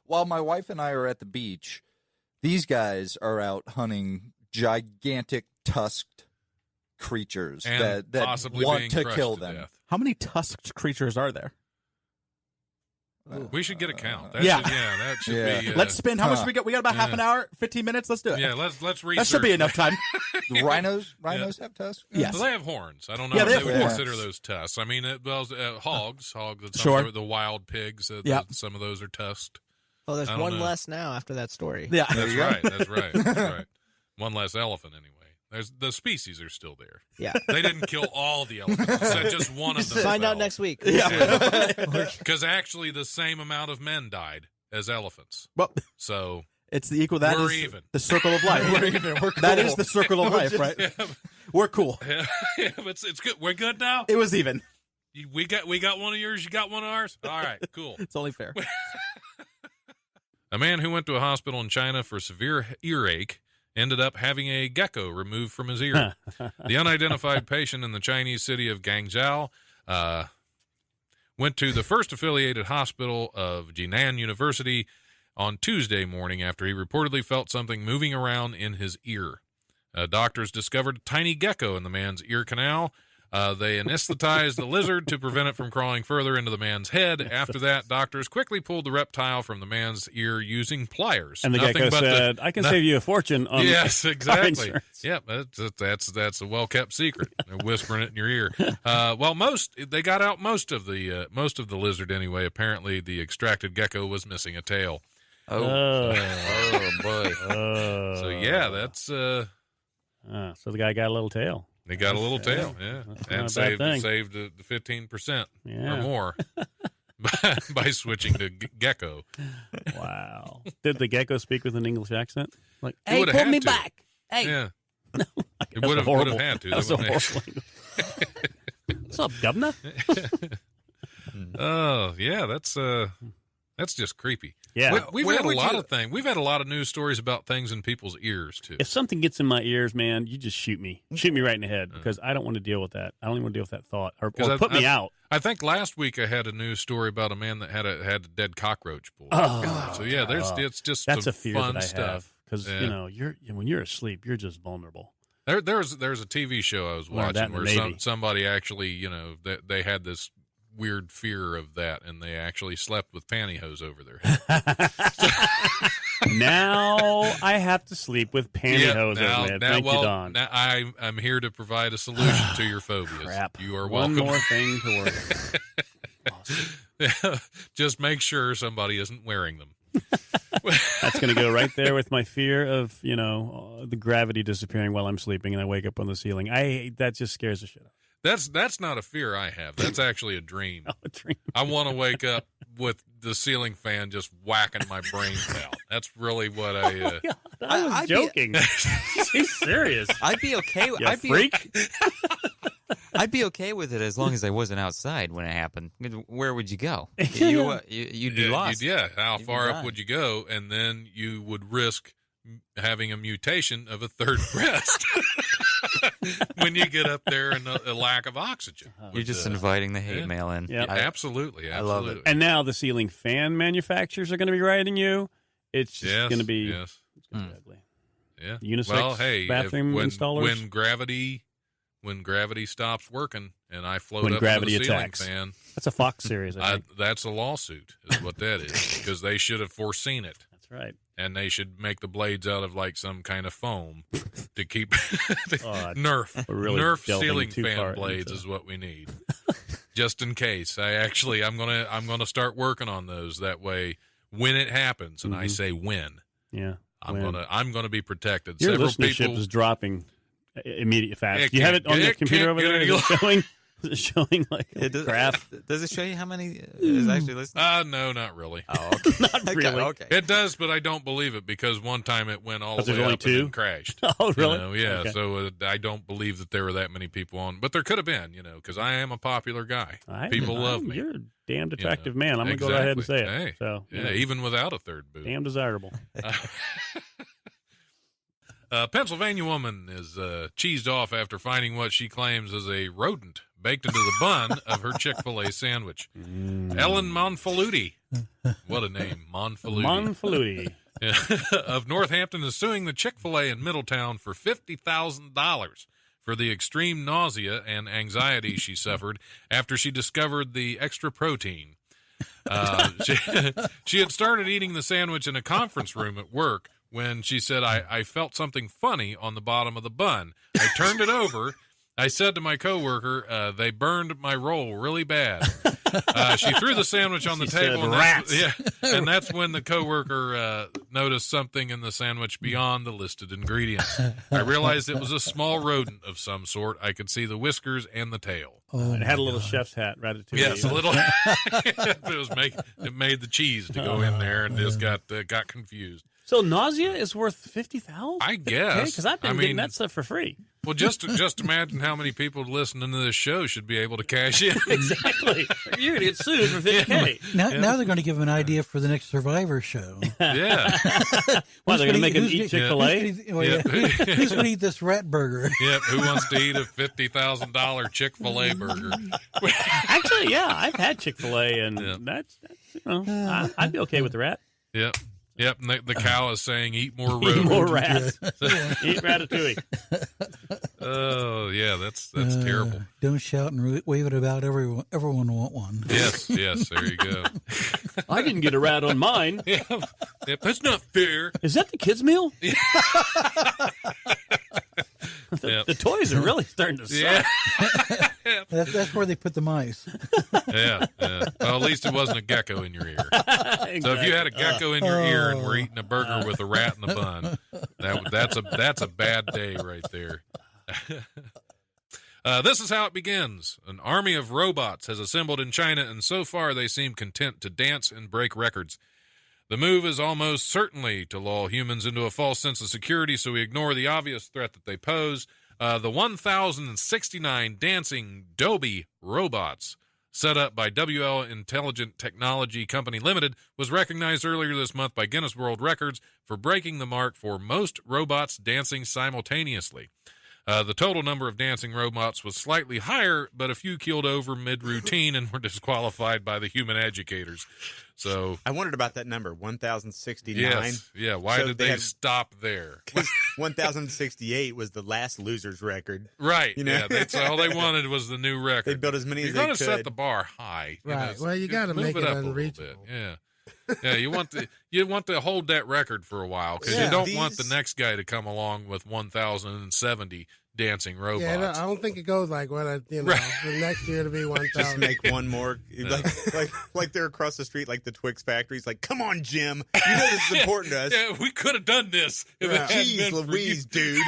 while my wife and I are at the beach, these guys are out hunting gigantic tusked creatures And that possibly want being to crushed kill to them. death. How many tusked creatures are there? We should get a count. That should be. Let's spend. How much we got? We got about half an hour, 15 minutes. Let's do it. Yeah, let's research. That should be enough time. Rhinos have tusks. Yes, well, they have horns. I don't know Yeah, if they they would have horns. consider those tusks. I mean, hogs. Sure. The wild pigs. Yep. Some of those are tusked. Oh, there's I don't one know. less now after that story. Yeah, That's right. That's right. That's right. One less elephant, anyway. The species are still there. Yeah. They didn't kill all the elephants. So just one of them. Find out fell. next week. Yeah. Because actually, the same amount of men died as elephants. Well, so it's the equal. That we're is even. the circle of life. We're even. We're cool. That is the circle of life, right? Yeah, We're cool. yeah, but it's good. We're good now. It was even. We got one of yours. You got one of ours. All right, cool. It's only fair. A man who went to a hospital in China for severe earache ended up having a gecko removed from his ear. The unidentified patient in the Chinese city of Guangzhou went to the first affiliated hospital of Jinan University on Tuesday morning after he reportedly felt something moving around in his ear. Doctors discovered a tiny gecko in the man's ear canal. They anesthetized the lizard to prevent it from crawling further into the man's head. After that, doctors quickly pulled the reptile from the man's ear using pliers. And the Nothing gecko but said, "I can save you a fortune on yes, car exactly. insurance." Yep, that's a well kept secret. They're whispering it in your ear. Well, they got out most of the lizard anyway. Apparently, the extracted gecko was missing a tail. Oh boy. So yeah, that's. So the guy got a little tail. They got a little tail, yeah, and saved the 15% or more by switching to gecko. Wow! Did the gecko speak with an English accent? Like, It hey, pull me back. Hey, Yeah, no, it would have had to. That's a horrible. What's up, governor? Oh yeah, that's just creepy. Yeah, we've had a lot of things. We've had a lot of news stories about things in people's ears too. If something gets in my ears, man, you just shoot me right in the head because I don't want to deal with that. I don't even want to deal with that thought or put me out. I think last week I had a news story about a man that had a dead cockroach boy. Oh, so yeah, it's just that's some a fear fun that I stuff. have because when you're asleep, you're just vulnerable. There's a TV show I was Learned that watching in the where Navy. somebody actually they had this weird fear of that, and they actually slept with pantyhose over their head. Now I have to sleep with pantyhose over my head. Thank you, Don. Now I'm here to provide a solution to your phobias. Crap. You are One welcome. more thing to worry about. Awesome. Just make sure somebody isn't wearing them. That's going to go right there with my fear of the gravity disappearing while I'm sleeping and I wake up on the ceiling. That just scares the shit out of me. That's not a fear I have. That's actually a dream. A dream. I want to wake up with the ceiling fan just whacking my brains out. That's really what I. I was joking. He's serious. I'd be okay. I'd be okay with it as long as I wasn't outside when it happened. Where would you go? You'd be lost. How far up would you go? And then you would risk having a mutation of a third breast when you get up there and a lack of oxygen. You're just inviting the hate mail in. Yep. Absolutely. I love it. And now the ceiling fan manufacturers are going to be writing you. It's just going to be it's going to be ugly. Yeah. Unisex bathroom installers. When gravity stops working and I float When up gravity into the ceiling attacks. fan. That's a Fox series, I think. That's a lawsuit is what that is because they should have foreseen it. That's right. And they should make the blades out of like some kind of foam to keep Nerf. Really Nerf delving ceiling too fan far blades into- is what we need. Just in case. I'm gonna start working on those. That way when it happens, and I say when. Yeah. I'm gonna be protected. Your Several listenership people is dropping immediate fast. It Do you have it on your can't computer over get there? any Is it showing? Is it showing like a graph? Does it show you how many is actually listening? No, not really. Oh, okay. Not really. Okay. It does, but I don't believe it because one time it went all the there's way only up two? and then crashed. Oh, really? Yeah, Okay. so I don't believe that there were that many people on, but there could have been, because I am a popular guy. People love me. You're a damned attractive man. I'm going to go ahead and say it. Hey, So, even without a third boob. damn desirable. A Pennsylvania woman is cheesed off after finding what she claims is a rodent baked into the bun of her Chick-fil-A sandwich. Ellen Monfaluti, what a name, Monfaluti. Of Northampton is suing the Chick-fil-A in Middletown for $50,000 for the extreme nausea and anxiety she suffered after she discovered the extra protein. She had started eating the sandwich in a conference room at work when she said, I felt something funny on the bottom of the bun. I turned it over. I said to my coworker, they burned my roll really bad. She threw the sandwich on the table. And that's when the coworker noticed something in the sandwich beyond the listed ingredients. I realized it was a small rodent of some sort. I could see the whiskers and the tail. It had a little chef's hat, Ratatouille. Yes, a little. It made the cheese to go in there and just got confused. So nausea is worth $50,000? I guess. Because I've been getting that stuff for free. Well, just imagine how many people listening to this show should be able to cash in. Exactly. You're going to get sued for $50K. Now they're going to give them an idea for the next Survivor show. Yeah. Why, they're going to make them eat Chick-fil-A? Who's going to eat this rat burger? Yep. Who wants to eat a $50,000 Chick-fil-A burger? Actually, yeah. I've had Chick-fil-A, and that's I'd be okay with the rat. Yep. Yep, and the cow is saying, "Eat more rodents." Eat more rats. Eat ratatouille. Oh yeah, that's terrible. Don't shout and wave it about. Everyone want one. Yes, there you go. I didn't get a rat on mine. Yep, that's not fair. Is that the kids' meal? The toys are really starting to suck. Yeah. That's where they put the mice. Yeah. Well, at least it wasn't a gecko in your ear. Exactly. So if you had a gecko in your ear and were eating a burger with a rat in the bun, that's a bad day right there. This is how it begins. An army of robots has assembled in China, and so far they seem content to dance and break records. The move is almost certainly to lull humans into a false sense of security, so we ignore the obvious threat that they pose. The 1,069 dancing Dolby robots set up by WL Intelligent Technology Company Limited was recognized earlier this month by Guinness World Records for breaking the mark for most robots dancing simultaneously. The total number of dancing robots was slightly higher, but a few keeled over mid-routine and were disqualified by the human educators. So I wondered about that number, 1,069. Yes. Yeah, why did they stop there? 1,068 was the last loser's record. Right. Yeah, that's all they wanted was the new record. They built as many as they could. You're going to set the bar high. Right. Well, you got to make it up unreachable. A little bit. Yeah. Yeah, you want to hold that record for a while because you don't want the next guy to come along with 1,070 dancing robots. Yeah, I don't think it goes like the next year to be 1,000. Just make one more, like they're across the street, like the Twix factories. Like, come on, Jim, you know this is important to us. Yeah, we could have done this. If it hadn't been Louise, dude.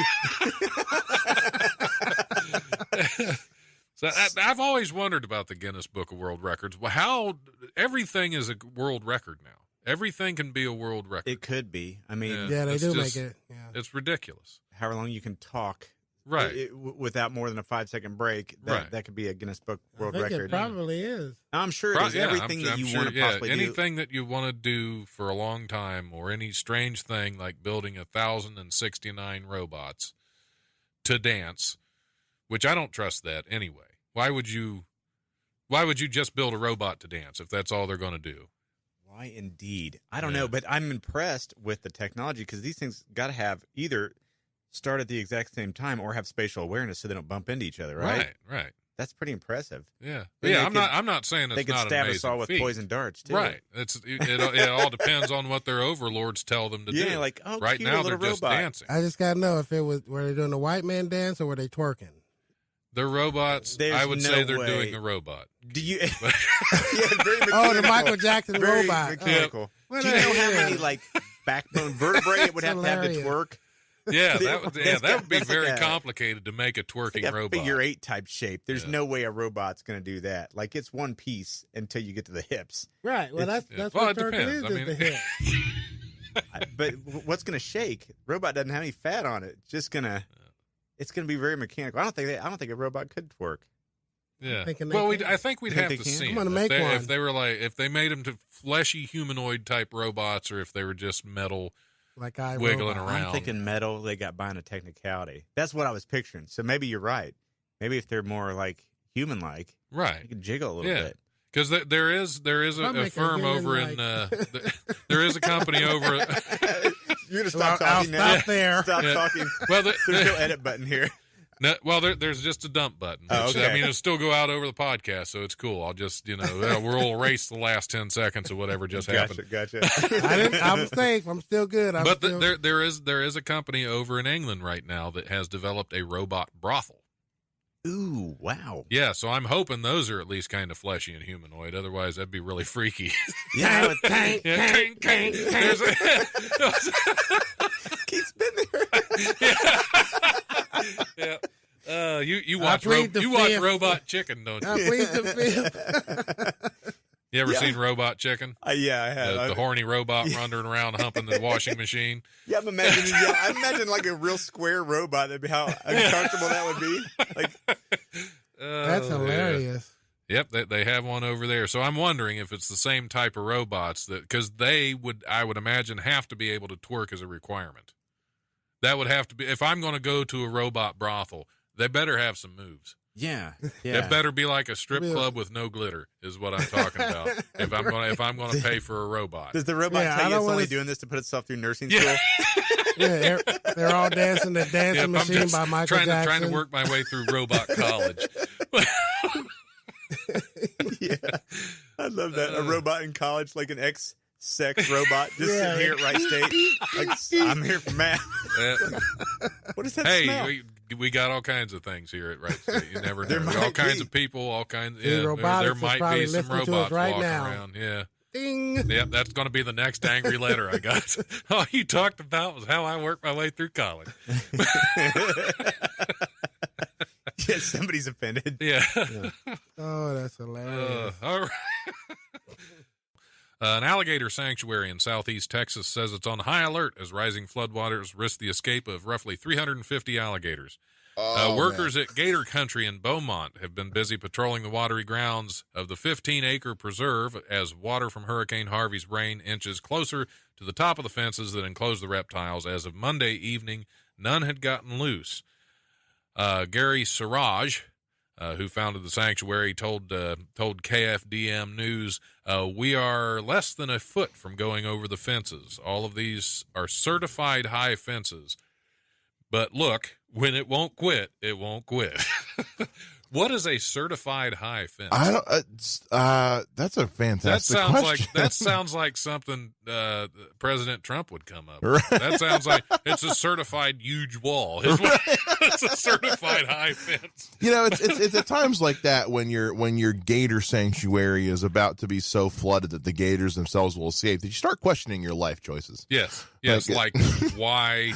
So I've always wondered about the Guinness Book of World Records. Well, how everything is a world record now. Everything can be a world record. It could be. I mean, yeah, they do make it. Yeah. It's ridiculous. However long you can talk, right, without more than a 5-second break, that could be a Guinness Book World Record. It probably is. I'm sure it is. Everything that you want to possibly do. Anything that you want to do for a long time, or any strange thing like building 1,069 robots to dance, which I don't trust that anyway. Why would you just build a robot to dance if that's all they're going to do? Why indeed? I don't know, but I'm impressed with the technology because these things got to have either start at the exact same time or have spatial awareness so they don't bump into each other, right? Right. That's pretty impressive. Yeah. Then I'm not saying it's they could not stab an amazing us all with feat. poison darts too. Right. It all depends on what their overlords tell them to do. Yeah, like right cute, now little they're just robot. dancing. I just gotta know if were they doing the white man dance or were they twerking? They're robots. I would say they're doing the robot. Do you? Yeah, very mechanical. The Michael Jackson very robot. Mechanical. Do you know how many backbone vertebrae it would have to twerk? Yeah, that would be very complicated to make a twerking like a robot. Figure 8 type shape. There's no way a robot's going to do that. Like it's one piece until you get to the hips. Right. Well, that's what twerking is. The hip. But what's going to shake? Robot doesn't have any fat on it. It's just gonna. It's going to be very mechanical. I don't think a robot could twerk. Yeah. I think we'd have to see. I'm going to make one. If they were if they made them to fleshy humanoid type robots, or if they were just metal, like wiggling around. I'm thinking metal. They got by on a technicality. That's what I was picturing. So maybe you're right. Maybe if they're more like human-like. Right. You can jiggle a little bit. Because there is a firm over in there is a company over. You're gonna stop talking now. Stop there. Stop talking. Well, there's no edit button here. No, well, there's just a dump button. Which, okay. I mean, it'll still go out over the podcast, so it's cool. I'll just, we'll erase the last 10 seconds of whatever just happened. Gotcha. I'm safe. I'm still good. There is a company over in England right now that has developed a robot brothel. Ooh, wow. Yeah, so I'm hoping those are at least kind of fleshy and humanoid. Otherwise, that'd be really freaky. Yeah, tank. There's Keith spinning there. Yeah. You watch Robot Chicken, don't you? I plead the fifth. You ever seen Robot Chicken? Yeah, I have. The horny robot running around humping the washing machine. Yeah, I'm imagining. I imagine like a real square robot. That'd be how uncomfortable that would be. Like, that's hilarious. Yeah. Yep, they have one over there. So I'm wondering if it's the same type of robots because they would, I would imagine, have to be able to twerk as a requirement. That would have to be if I'm going to go to a robot brothel. They better have some moves. Yeah. It better be like a strip club with no glitter, is what I'm talking about. If I'm gonna pay for a robot, does the robot tell you it's only doing this to put itself through nursing school? Yeah, they're all dancing the dancing machine by Michael Jackson. Trying to work my way through robot college. Yeah, I love that. A robot in college, like an ex-sex robot, just sitting here at Wright State. Like, I'm here for math. What is that smell? We got all kinds of things here at Wright State. You never know. All kinds of people, all kinds. There might be some robots walking now. around. Yeah. Ding. Yep, that's going to be the next angry letter I got. All you talked about was how I worked my way through college. Yeah, somebody's offended. Yeah. Oh, that's hilarious. All right. An alligator sanctuary in southeast Texas says it's on high alert as rising floodwaters risk the escape of roughly 350 alligators. Workers at Gator Country in Beaumont have been busy patrolling the watery grounds of the 15-acre preserve as water from Hurricane Harvey's rain inches closer to the top of the fences that enclose the reptiles. As of Monday evening, none had gotten loose. Gary Siraj, who founded the sanctuary, told KFDM News, "We are less than a foot from going over the fences. All of these are certified high fences. But look, when it won't quit, it won't quit." What is a certified high fence? I don't. That's a fantastic question. That sounds like something President Trump would come up with. Right. That sounds like it's a certified huge wall. It's a certified high fence. It's at times like that when your gator sanctuary is about to be so flooded that the gators themselves will escape that you start questioning your life choices. Yes, like why?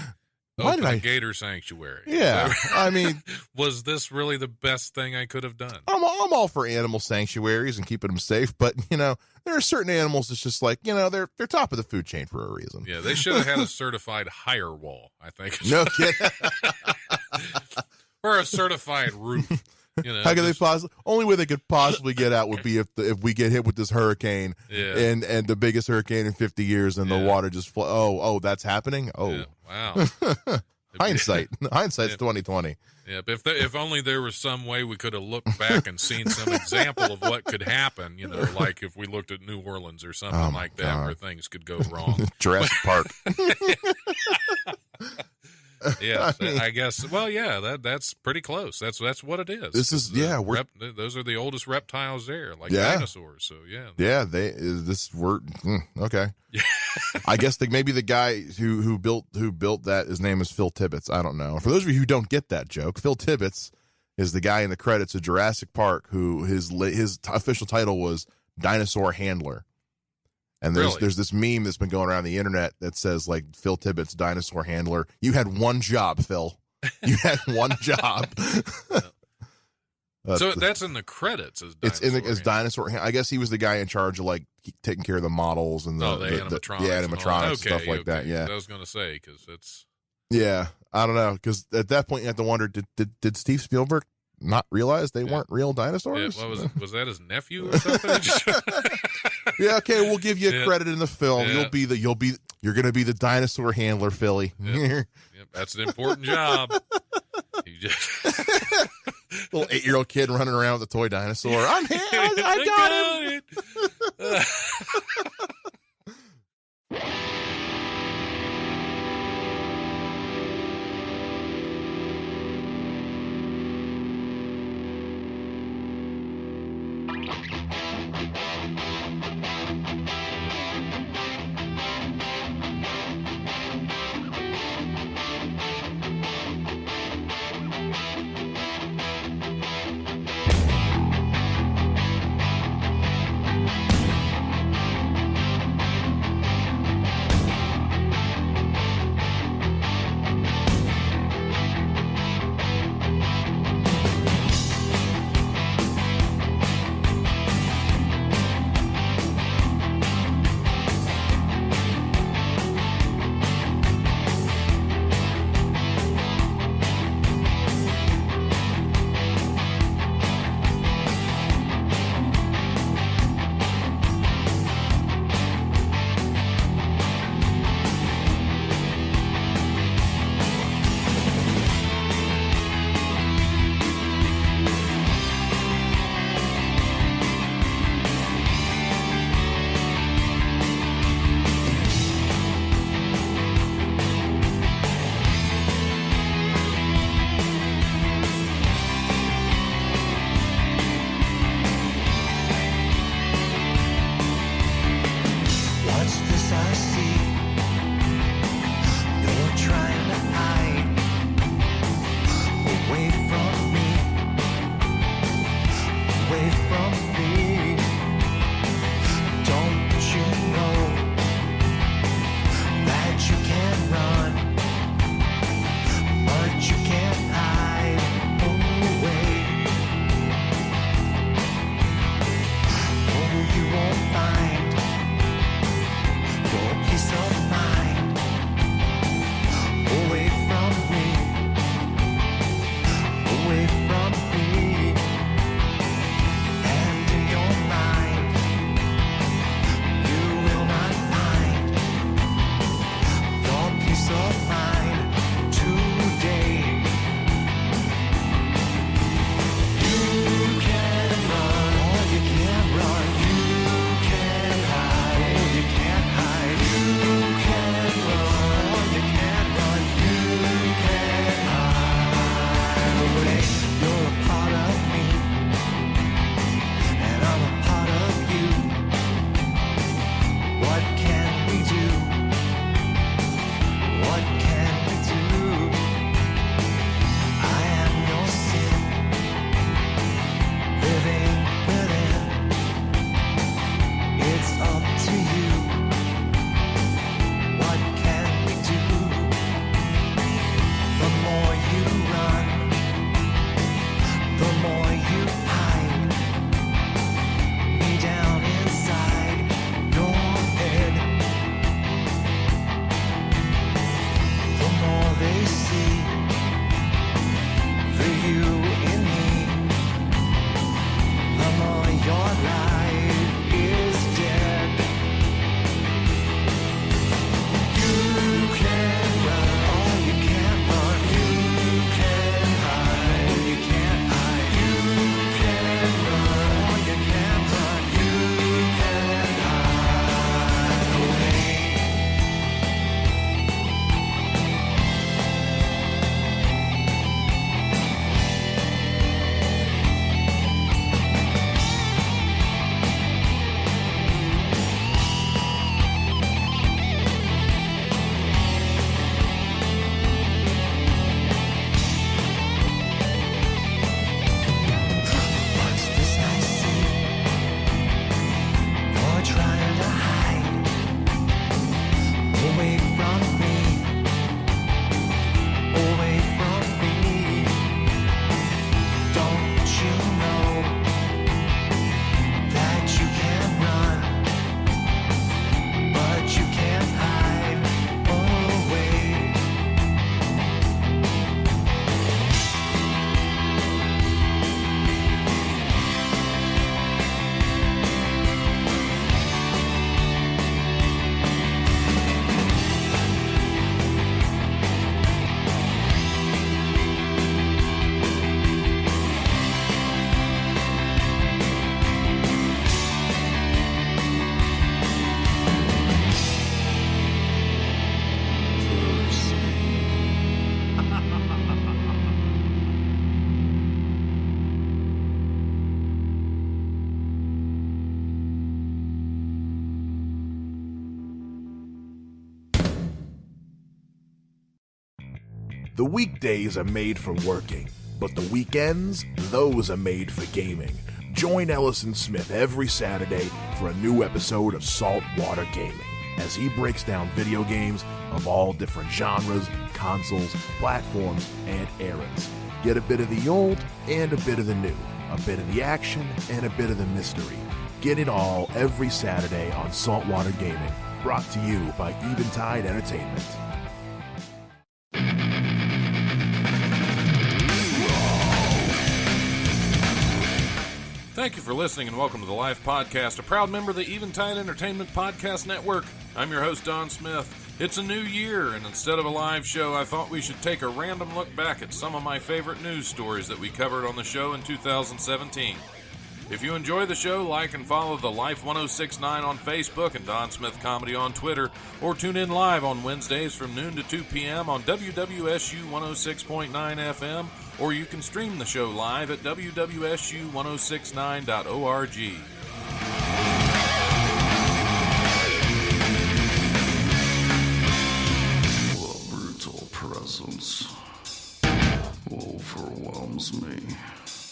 Why did a gator sanctuary? Yeah, I mean, was this really the best thing I could have done? I'm all for animal sanctuaries and keeping them safe, but there are certain animals that's just like they're top of the food chain for a reason. Yeah, they should have had a certified higher wall. I think. No kidding. Or a certified roof. How could they possibly? Only way they could possibly get out would be if we get hit with this hurricane, and the biggest hurricane in 50 years, and the water just oh, that's happening. Oh, yeah. Wow. Hindsight's 2020. Yeah, but if only there was some way we could have looked back and seen some example of what could happen. Like if we looked at New Orleans or something like that, where things could go wrong. Jurassic Park. Yeah, I guess. Well, yeah, that's pretty close. That's what it is. This is those are the oldest reptiles there, like dinosaurs. So yeah, okay. I guess maybe the guy who built that, his name is Phil Tibbets. I don't know. For those of you who don't get that joke, Phil Tibbets is the guy in the credits of Jurassic Park who his official title was Dinosaur Handler. And there's this meme that's been going around the internet that says, like, Phil Tibbets, Dinosaur Handler. You had one job, Phil. You had one job. So that's in the credits as Dinosaur. As Dinosaur. I guess he was the guy in charge of, like, taking care of the models and the animatronics and stuff like that. Yeah, I was going to say, because it's. Yeah, I don't know, because at that point you have to wonder, did Steve Spielberg not realize they weren't real dinosaurs? Yeah, was that his nephew or something? Yeah, okay, we'll give you credit in the film. Yeah. You're going to be the dinosaur handler, Philly. Yep, that's an important job. Little 8-year-old kid running around with a toy dinosaur. I'm here. I got him. The weekdays are made for working, but the weekends, those are made for gaming. Join Ellison Smith every Saturday for a new episode of Saltwater Gaming as he breaks down video games of all different genres, consoles, platforms, and eras. Get a bit of the old and a bit of the new, a bit of the action and a bit of the mystery. Get it all every Saturday on Saltwater Gaming, brought to you by Eventide Entertainment. Thank you for listening and welcome to the Life Podcast, a proud member of the Eventide Entertainment Podcast Network. I'm your host, Don Smith. It's a new year, and instead of a live show, I thought we should take a random look back at some of my favorite news stories that we covered on the show in 2017. If you enjoy the show, like and follow the Life 1069 on Facebook and Don Smith Comedy on Twitter, or tune in live on Wednesdays from noon to 2 p.m. on WWSU 106.9 FM, or you can stream the show live at wwsu1069.org. The brutal presence overwhelms me.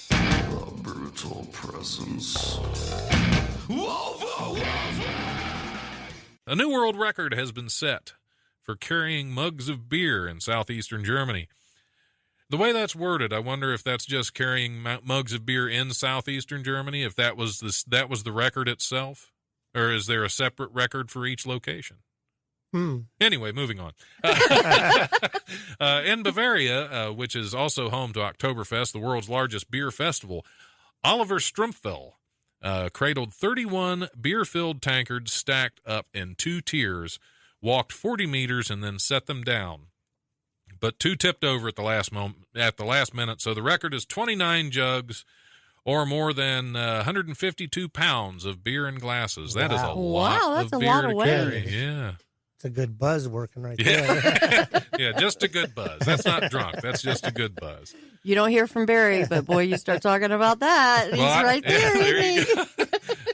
The brutal presence overwhelms me. A new world record has been set for carrying mugs of beer in southeastern Germany. The way that's worded, I wonder if that's just carrying mugs of beer in southeastern Germany, if that was the record itself, or is there a separate record for each location? Anyway, moving on. In Bavaria, which is also home to Oktoberfest, the world's largest beer festival, Oliver Strumpfel cradled 31 beer-filled tankards stacked up in 2 tiers, walked 40 meters, and then set them down. But 2 tipped over at the last minute, so the record is 29 jugs, or more than 152 pounds of beer in glasses. That is a lot of beer to carry. Yeah. It's a good buzz working right there. Yeah, just a good buzz. That's not drunk. That's just a good buzz. You don't hear from Barry, but boy, you start talking about that. He's right there. There you go.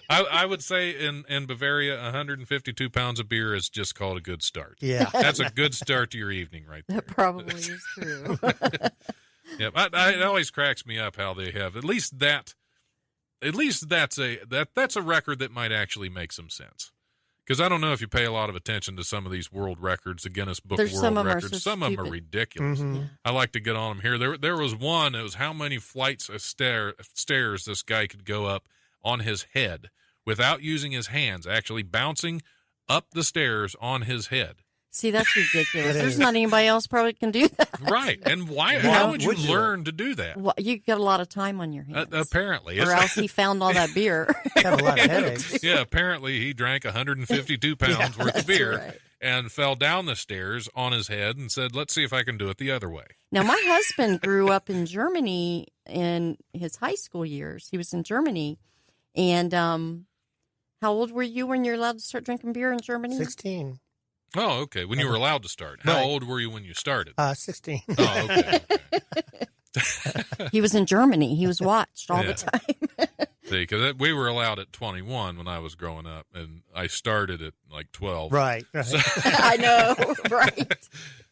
I would say in Bavaria, 152 pounds of beer is just called a good start. Yeah. That's a good start to your evening right there. That probably is true. Yeah, it always cracks me up how they have at least that's a record that might actually make some sense. Because I don't know if you pay a lot of attention to some of these world records, the Guinness Book of World Records. Some of them are ridiculous. Mm-hmm. I like to get on them here. There was one. It was how many flights of stairs this guy could go up on his head without using his hands, actually bouncing up the stairs on his head. See, that's ridiculous. There's not anybody else probably can do that. Right. And why? How would you learn to do that? Well, you get a lot of time on your hands. Apparently. Or else he found all that beer. Have a lot of headaches. Yeah, apparently he drank 152 pounds worth of beer and fell down the stairs on his head and said, let's see if I can do it the other way. Now, my husband grew up in Germany in his high school years. He was in Germany. And how old were you when you're allowed to start drinking beer in Germany? 16. Oh, okay. When you were allowed to start. How old were you when you started? 16. Oh, okay. He was in Germany. He was watched all the time. See, because we were allowed at 21 when I was growing up, and I started at like 12. Right. So, I know, right.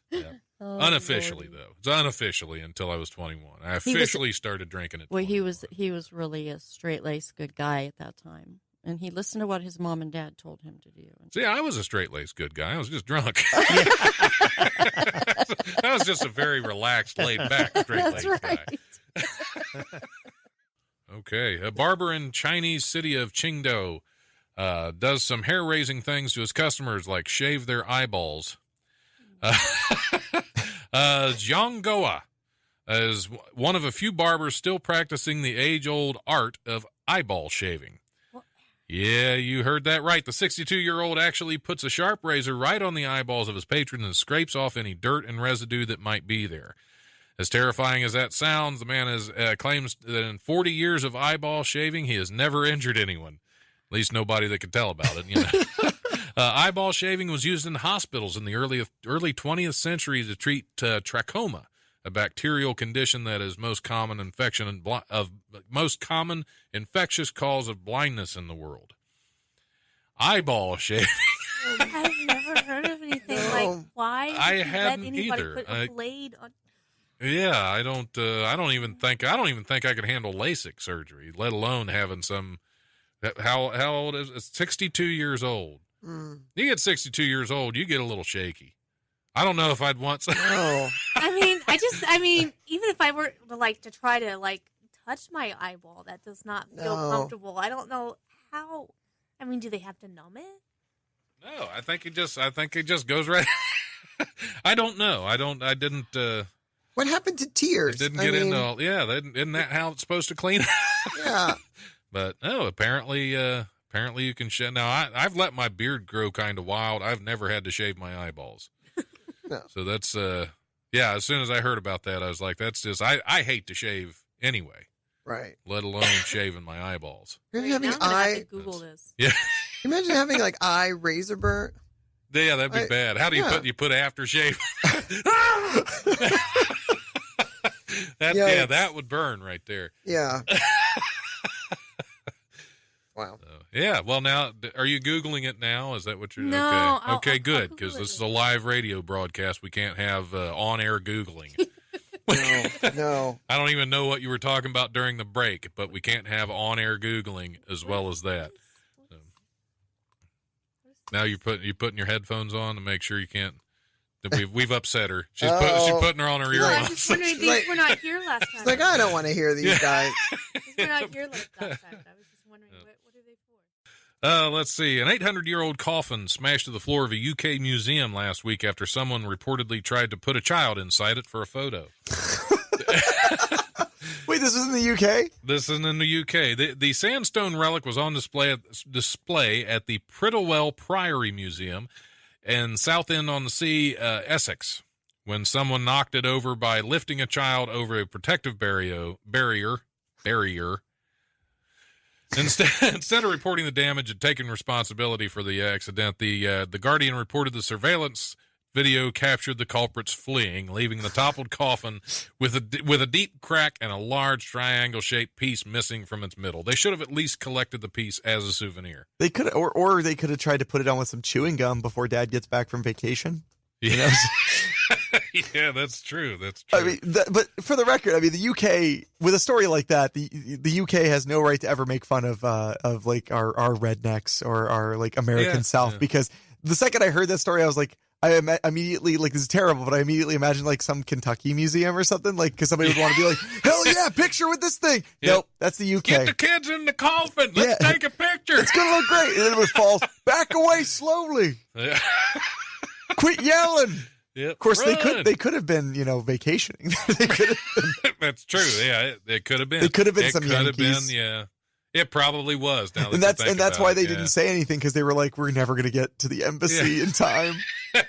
Yeah. Oh, unofficially, Lord. though. It's unofficially until I was 21. I officially started drinking at 21. Well, he was really a straight-laced good guy at that time. And he listened to what his mom and dad told him to do. See, I was a straight-laced good guy. I was just drunk. I was just a very relaxed, laid-back, straight-laced guy. Okay. A barber in Chinese city of Qingdao does some hair-raising things to his customers, like shave their eyeballs. Zhanggoa is one of a few barbers still practicing the age-old art of eyeball shaving. Yeah, you heard that right. The 62-year-old actually puts a sharp razor right on the eyeballs of his patrons and scrapes off any dirt and residue that might be there. As terrifying as that sounds, the man claims that in 40 years of eyeball shaving, he has never injured anyone. At least nobody that could tell about it, you know. Eyeball shaving was used in hospitals in the early 20th century to treat trachoma, a bacterial condition that is most common infectious cause of blindness in the world. Eyeball shaving. I've never heard of anything like why I let hadn't anybody either. put a blade on. Yeah, I don't even think I could handle LASIK surgery, let alone having some. How old is it? 62 years old. You get 62 years old, you get a little shaky. I don't know if I'd want some. I mean, even if I were to try to touch my eyeball, that does not feel comfortable. I don't know how. I mean, do they have to numb it? No, I think it just goes right. I don't know. I didn't. What happened to tears? It didn't get into all. Yeah, isn't that how it's supposed to clean? Yeah. But no, apparently you can shave. Now I've let my beard grow kind of wild. I've never had to shave my eyeballs. No. So that's yeah. As soon as I heard about that, I was like, that's just I hate to shave anyway. Right. Let alone shaving my eyeballs. Imagine having I'm gonna have to Google this. Yeah. Imagine having eye razor burn. Yeah, that'd be bad. How do you put aftershave? That would burn right there. Yeah. Wow. Yeah. Well, now, are you Googling it now? Is that what you're? No. Okay. I'll Good. Google Because it this is a live radio broadcast. We can't have on-air Googling. No. I don't even know what you were talking about during the break, but we can't have on-air Googling as well as that. So. Now you're putting your headphones on to make sure you can't. We've upset her. She's putting her on her earmuffs. I'm just wondering. These were not here last time. It's like, I don't want to hear these guys. These were not here last time. I was just wondering what are they for? Let's see. An 800-year-old coffin smashed to the floor of a UK museum last week after someone reportedly tried to put a child inside it for a photo. Wait, this is in the UK? This is in the UK. The sandstone relic was on display at the Prittlewell Priory Museum in Southend-on-the-Sea, Essex, when someone knocked it over by lifting a child over a protective barrier. Instead of reporting the damage and taking responsibility for the accident, the Guardian reported the surveillance video captured the culprits fleeing, leaving the toppled coffin with a deep crack and a large triangle-shaped piece missing from its middle. They should have at least collected the piece as a souvenir. They could, or they could have tried to put it on with some chewing gum before Dad gets back from vacation. Yeah, yeah, that's true. That's true. I mean, but for the record, I mean, the UK with a story like that, the UK has no right to ever make fun of our rednecks or our American South, because the second I heard that story, I was like, I immediately, this is terrible, but I immediately imagined some Kentucky museum or something, because somebody would want to be like, hell yeah, picture with this thing. Yep. Nope, that's the UK. Get the kids in the coffin. Let's take a picture. It's going to look great. And then it would fall back away slowly. Yeah. Quit yelling. Yep. Of course, they could have been, vacationing. They could have been. That's true. Yeah, it could have been. It could have been some Yankees. Yankees. Could have been, yeah. It probably was. Now and that's why they didn't say anything, because they were like, we're never going to get to the embassy in time. But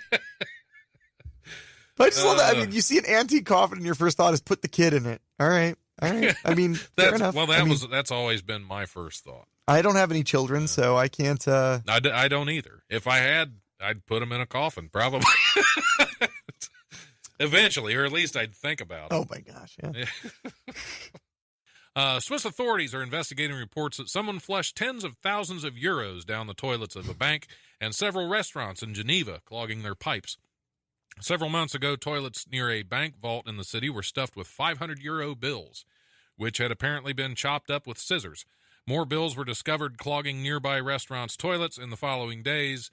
I just love that. I mean, you see an antique coffin and your first thought is put the kid in it. All right. I mean, fair enough. Well, that's always been my first thought. I don't have any children, so I can't. I don't either. If I had, I'd put them in a coffin, probably. Eventually, or at least I'd think about it. Oh my gosh! Yeah. Swiss authorities are investigating reports that someone flushed tens of thousands of euros down the toilets of a bank and several restaurants in Geneva, clogging their pipes. Several months ago, toilets near a bank vault in the city were stuffed with 500-euro bills, which had apparently been chopped up with scissors. More bills were discovered clogging nearby restaurants' toilets in the following days.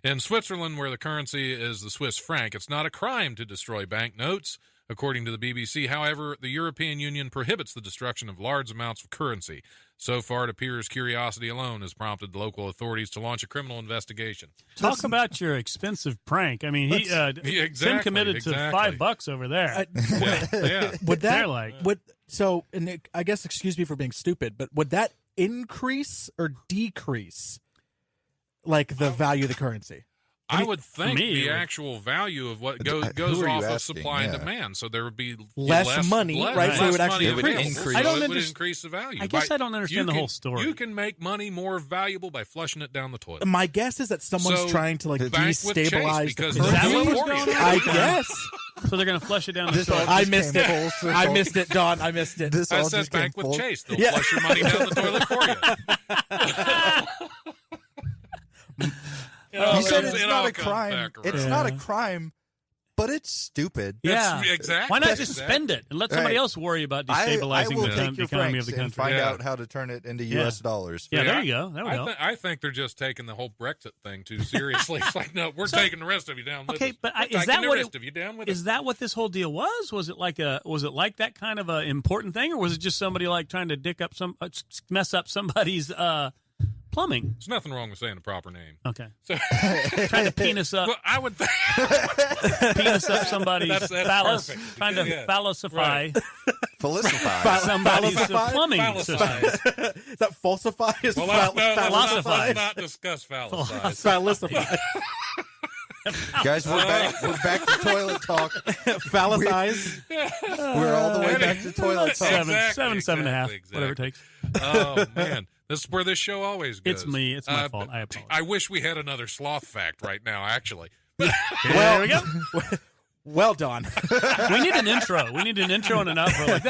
In Switzerland, where the currency is the Swiss franc, it's not a crime to destroy banknotes, according to the BBC. However, the European Union prohibits the destruction of large amounts of currency. So far, it appears curiosity alone has prompted local authorities to launch a criminal investigation. Talk about your expensive prank. I mean, Tim committed to $5 over there. Would that so? And I guess, excuse me for being stupid, but would that increase or decrease the value of the currency? I would think the actual value of what goes off of supply and demand, so there would be less money, right? So it would actually increase. It would increase the value. I guess I don't understand the whole story. You can make money more valuable by flushing it down the toilet. My guess is that someone's trying to destabilize the Is that what's going on? I guess. So they're going to flush it down the toilet. I missed it. I missed it, Don. I missed it. This I all said just bank came with full. Chase. They'll flush your money down the toilet for you. You said it's not a crime. It's not a crime, but it's stupid. Yeah, exactly. Why not just spend it and let somebody else worry about destabilizing I will the take your economy of francs the and country? find out how to turn it into U.S. dollars. Yeah, there you go. That would help. I think they're just taking the whole Brexit thing too seriously. It's like, no, we're taking the rest of you down with us. Okay, but We're is taking that the what rest of you down with us. is that what this whole deal was? Was it like that kind of an important thing, or was it just somebody like trying to mess up somebody's plumbing? There's nothing wrong with saying the proper name. Okay, so trying to penis up. Well, I would think penis up somebody's that's phallus, perfect. trying to Yeah. phallicify. Right. Falsify. Somebody's Falsify? plumbing system. Is that falsify? Is Well, let's not discuss phallicide. Falsify. Guys, we're back to toilet talk. Phallicize. We're all the way back to toilet talk. Seven and a half, whatever it takes. Oh man, this is where this show always goes. It's me. It's my fault. I apologize. I wish we had another sloth fact right now. Actually, Well, we go. Well done. We need an intro. We need an intro and an outro. Like,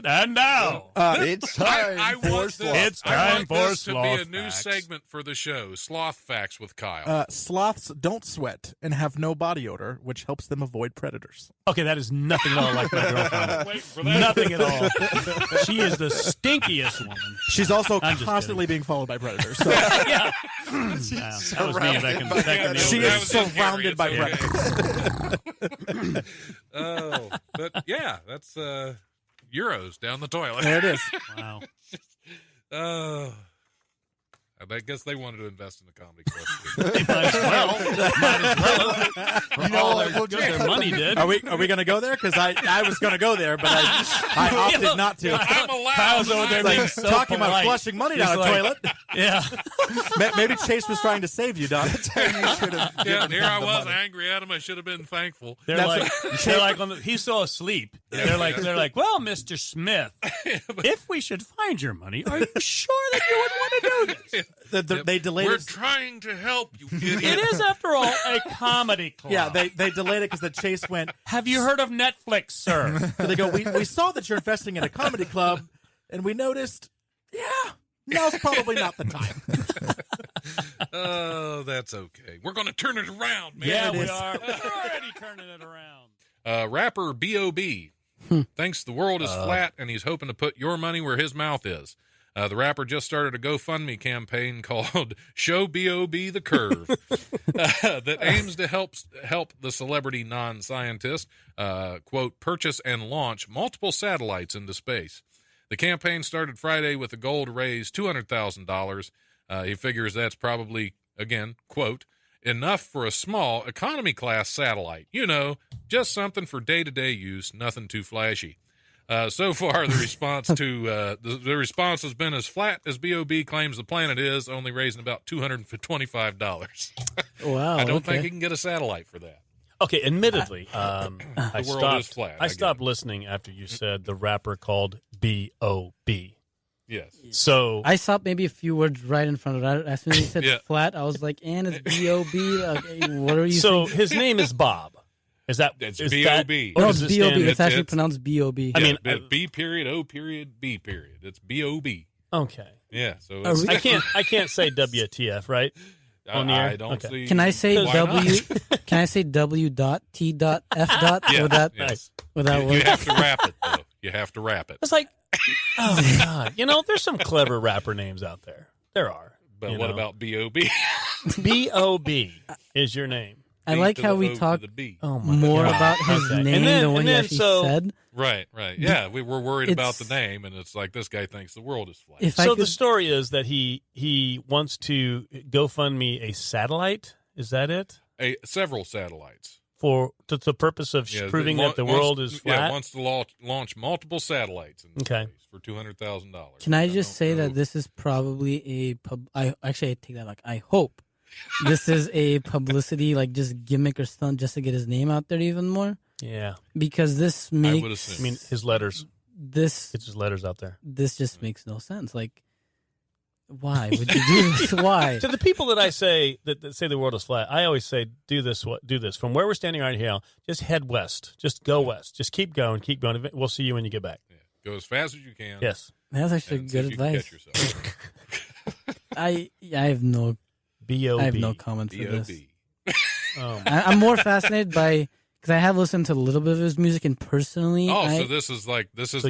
and now it's time for sloth. It's time for this to be sloth a new facts. segment for the show. Sloth facts with Kyle. Sloths don't sweat and have no body odor, which helps them avoid predators. Okay, that is nothing at all like my girlfriend. Wait for that. Nothing at all. She is the stinkiest woman. She's also I'm just constantly being followed by predators. So. Yeah. That was me back in the She old is days. surrounded by predators. Oh, but yeah, that's Euros down the toilet. There it is. Wow. Oh. I guess they wanted to invest in the comedy club. They might as well. For all their money did. Are we going to go there? Because I was going to go there, but I opted not to. I'm allowed. Kyle's over there being so talking about polite. flushing money down a toilet. Yeah. Maybe Chase was trying to save you, Don. Yeah, and here I was angry at him. I should have been thankful. They're like he's so asleep. They're like, well, Mr. Smith, if we should find your money, are you sure that you would want to do this? They delayed We're it. trying to help you, idiot. It is, after all, a comedy club. Yeah, they delayed it because the Chase went, have you heard of Netflix, sir? so they go, we saw that you're investing in a comedy club, and we noticed, now's probably not the time. Oh, that's okay. We're going to turn it around, man. Yeah, we are. We're already turning it around. Rapper B.O.B. thinks the world is flat, and he's hoping to put your money where his mouth is. The rapper just started a GoFundMe campaign called Show B.O.B. the Curve that aims to help the celebrity non-scientist, quote, purchase and launch multiple satellites into space. The campaign started Friday with a goal to raise $200,000. He figures that's probably, again, quote, enough for a small economy-class satellite. You know, just something for day-to-day use, nothing too flashy. So far, the response to the response has been as flat as B.O.B. claims the planet is, only raising about $225. Wow! I don't think he can get a satellite for that. Okay, admittedly, The I world is flat. I stopped listening after you said the rapper called B.O.B. Yes. So I stopped maybe a few words right in front of that. As soon as he said flat, I was like, and it's B.O.B. Okay, what are you saying? So his name is Bob. Is that it's B.O.B.? No, it's B.O.B. It's actually pronounced B.O.B. I mean, B period, O period, B period. It's B.O.B. Okay. Yeah. So I can't say WTF, right? On the air? I don't see. Can I say why W? not? Can I say W.T.F. Yeah, Would that work? You have to wrap it though. You have to wrap it. It's like, oh God, there's some clever rapper names out there. There are. But what about B.O.B.? B.O.B. is your name. I like how we talk more about his name than what he actually said. Right. Yeah, we were worried about the name, and it's like this guy thinks the world is flat. So the story is that he wants to GoFundMe a satellite. Is that it? Several satellites. For the purpose of proving that the world is flat? Yeah, wants to launch multiple satellites in space for $200,000. Can I just say that this is probably I take that back. I hope this is a publicity, like just gimmick or stunt just to get his name out there even more. Yeah. Because this makes... I mean, his letters. It's his letters out there. This just makes no sense. Like, why would you do this? Why? To the people that I say that say the world is flat, I always say, do this. From where we're standing right here, just head west. Just go west. Just keep going. We'll see you when you get back. Yeah. Go as fast as you can. Yes. That's actually good advice. I have no... B.O.B. I have no comment for this. Oh. I'm more fascinated by because I have listened to a little bit of his music, and personally, so this is So like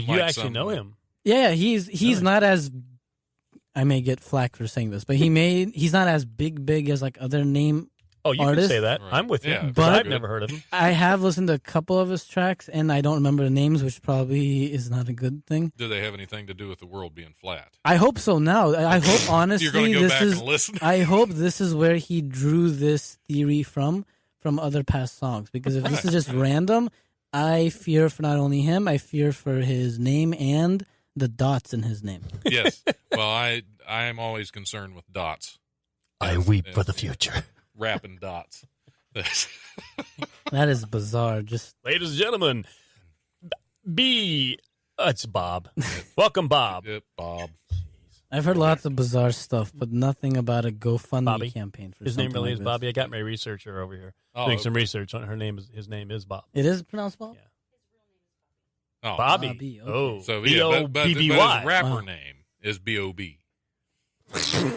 you actually know him. Yeah, he's not as. I may get flack for saying this, but he's not as big as like other name. Oh, you artists. can say that. Right. I'm with you. Yeah, but I've never heard of him. I have listened to a couple of his tracks, and I don't remember the names, which probably is not a good thing. Do they have anything to do with the world being flat? I hope so. Now, I hope honestly, You're going to go back and listen. I hope this is where he drew this theory from other past songs. Because if this is just random, I fear for not only him, I fear for his name and the dots in his name. Yes. Well, I am always concerned with dots. I weep for the future. Rapping dots. That is bizarre. Just ladies and gentlemen, it's Bob. Welcome, Bob. Yep, Bob. Jeez. I've heard lots of bizarre stuff, but nothing about a GoFundMe campaign for his name really like is this. Bobby. I got my researcher over here doing some research on his name is Bob. It is pronounced Bob? Yeah. Oh, Bobby. Okay. Oh, so B-O-B-B-Y. but his rapper name is B.O.B.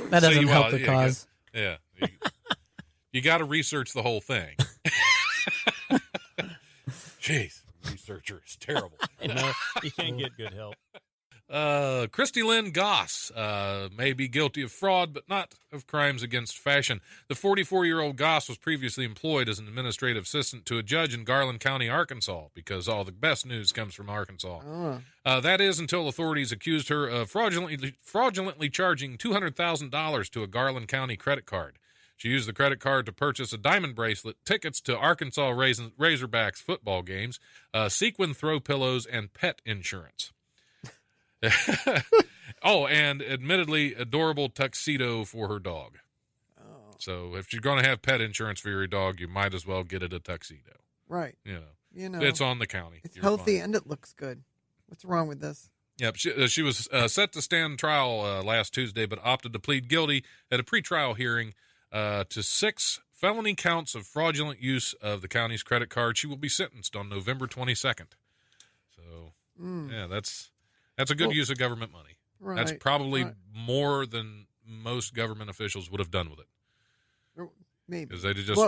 That doesn't help the cause. Yeah. You got to research the whole thing. Jeez, researcher is terrible. No, you can't get good help. Christy Lynn Goss may be guilty of fraud, but not of crimes against fashion. The 44-year-old Goss was previously employed as an administrative assistant to a judge in Garland County, Arkansas, because all the best news comes from Arkansas. That is until authorities accused her of fraudulently charging $200,000 to a Garland County credit card. She used the credit card to purchase a diamond bracelet, tickets to Arkansas Razorbacks football games, sequin throw pillows, and pet insurance. And admittedly, adorable tuxedo for her dog. So if you're going to have pet insurance for your dog, you might as well get it a tuxedo. Right. You know, it's on the county. It's healthy and it looks good. What's wrong with this? Yep, she was set to stand trial last Tuesday, but opted to plead guilty at a pretrial hearing to 6 felony counts of fraudulent use of the county's credit card. She will be sentenced on November 22nd. So, yeah, that's a good use of government money. Right, that's probably more than most government officials would have done with it. Maybe. Because they just,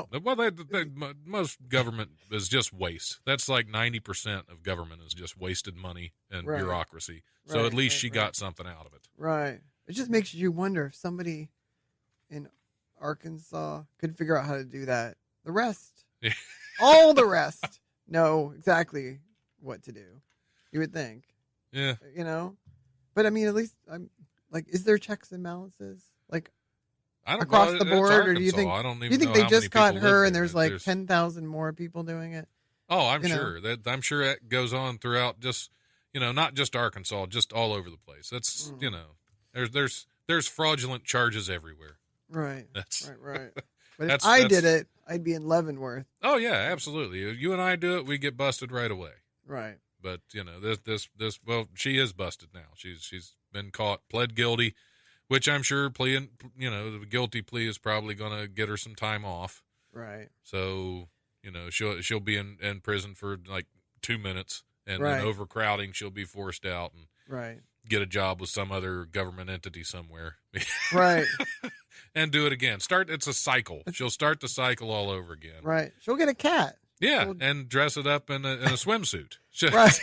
most government is just waste. That's like 90% of government is just wasted money and bureaucracy. So at least she got something out of it. Right. It just makes you wonder if somebody in Arkansas could figure out how to do that. The rest, all the rest, know exactly what to do. You would think. Yeah. You know? But I mean, at least I'm like, is there checks and balances? Like, across the board, or do you think? Do you think they just caught her and there's like 10,000 more people doing it? Oh, I'm sure that goes on throughout. Just not just Arkansas, just all over the place. That's there's fraudulent charges everywhere. Right. That's right. But if I did it, I'd be in Leavenworth. Oh yeah, absolutely. You and I do it, we get busted right away. Right. But this well, she is busted now. She's been caught, pled guilty. Which I'm sure the guilty plea is probably going to get her some time off. Right. So, she'll be in prison for like 2 minutes, and then overcrowding, she'll be forced out and get a job with some other government entity somewhere. Right. And do it again. It's a cycle. She'll start the cycle all over again. Right. She'll get a cat. Yeah, and dress it up in a swimsuit. Right.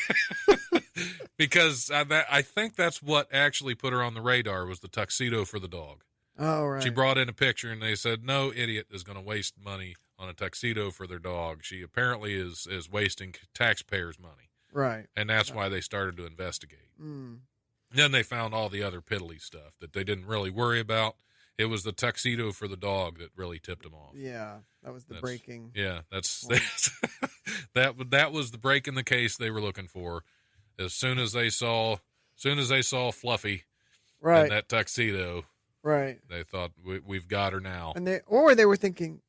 Because I think that's what actually put her on the radar was the tuxedo for the dog. Oh, right. She brought in a picture, and they said, no idiot is going to waste money on a tuxedo for their dog. She apparently is wasting taxpayers' money. Right. And that's why they started to investigate. Then they found all the other piddly stuff that they didn't really worry about. It was the tuxedo for the dog that really tipped them off. Yeah, that was the breaking. Yeah, that was the break in the case they were looking for. As soon as they saw Fluffy in that tuxedo, they thought we've got her now. And they were thinking,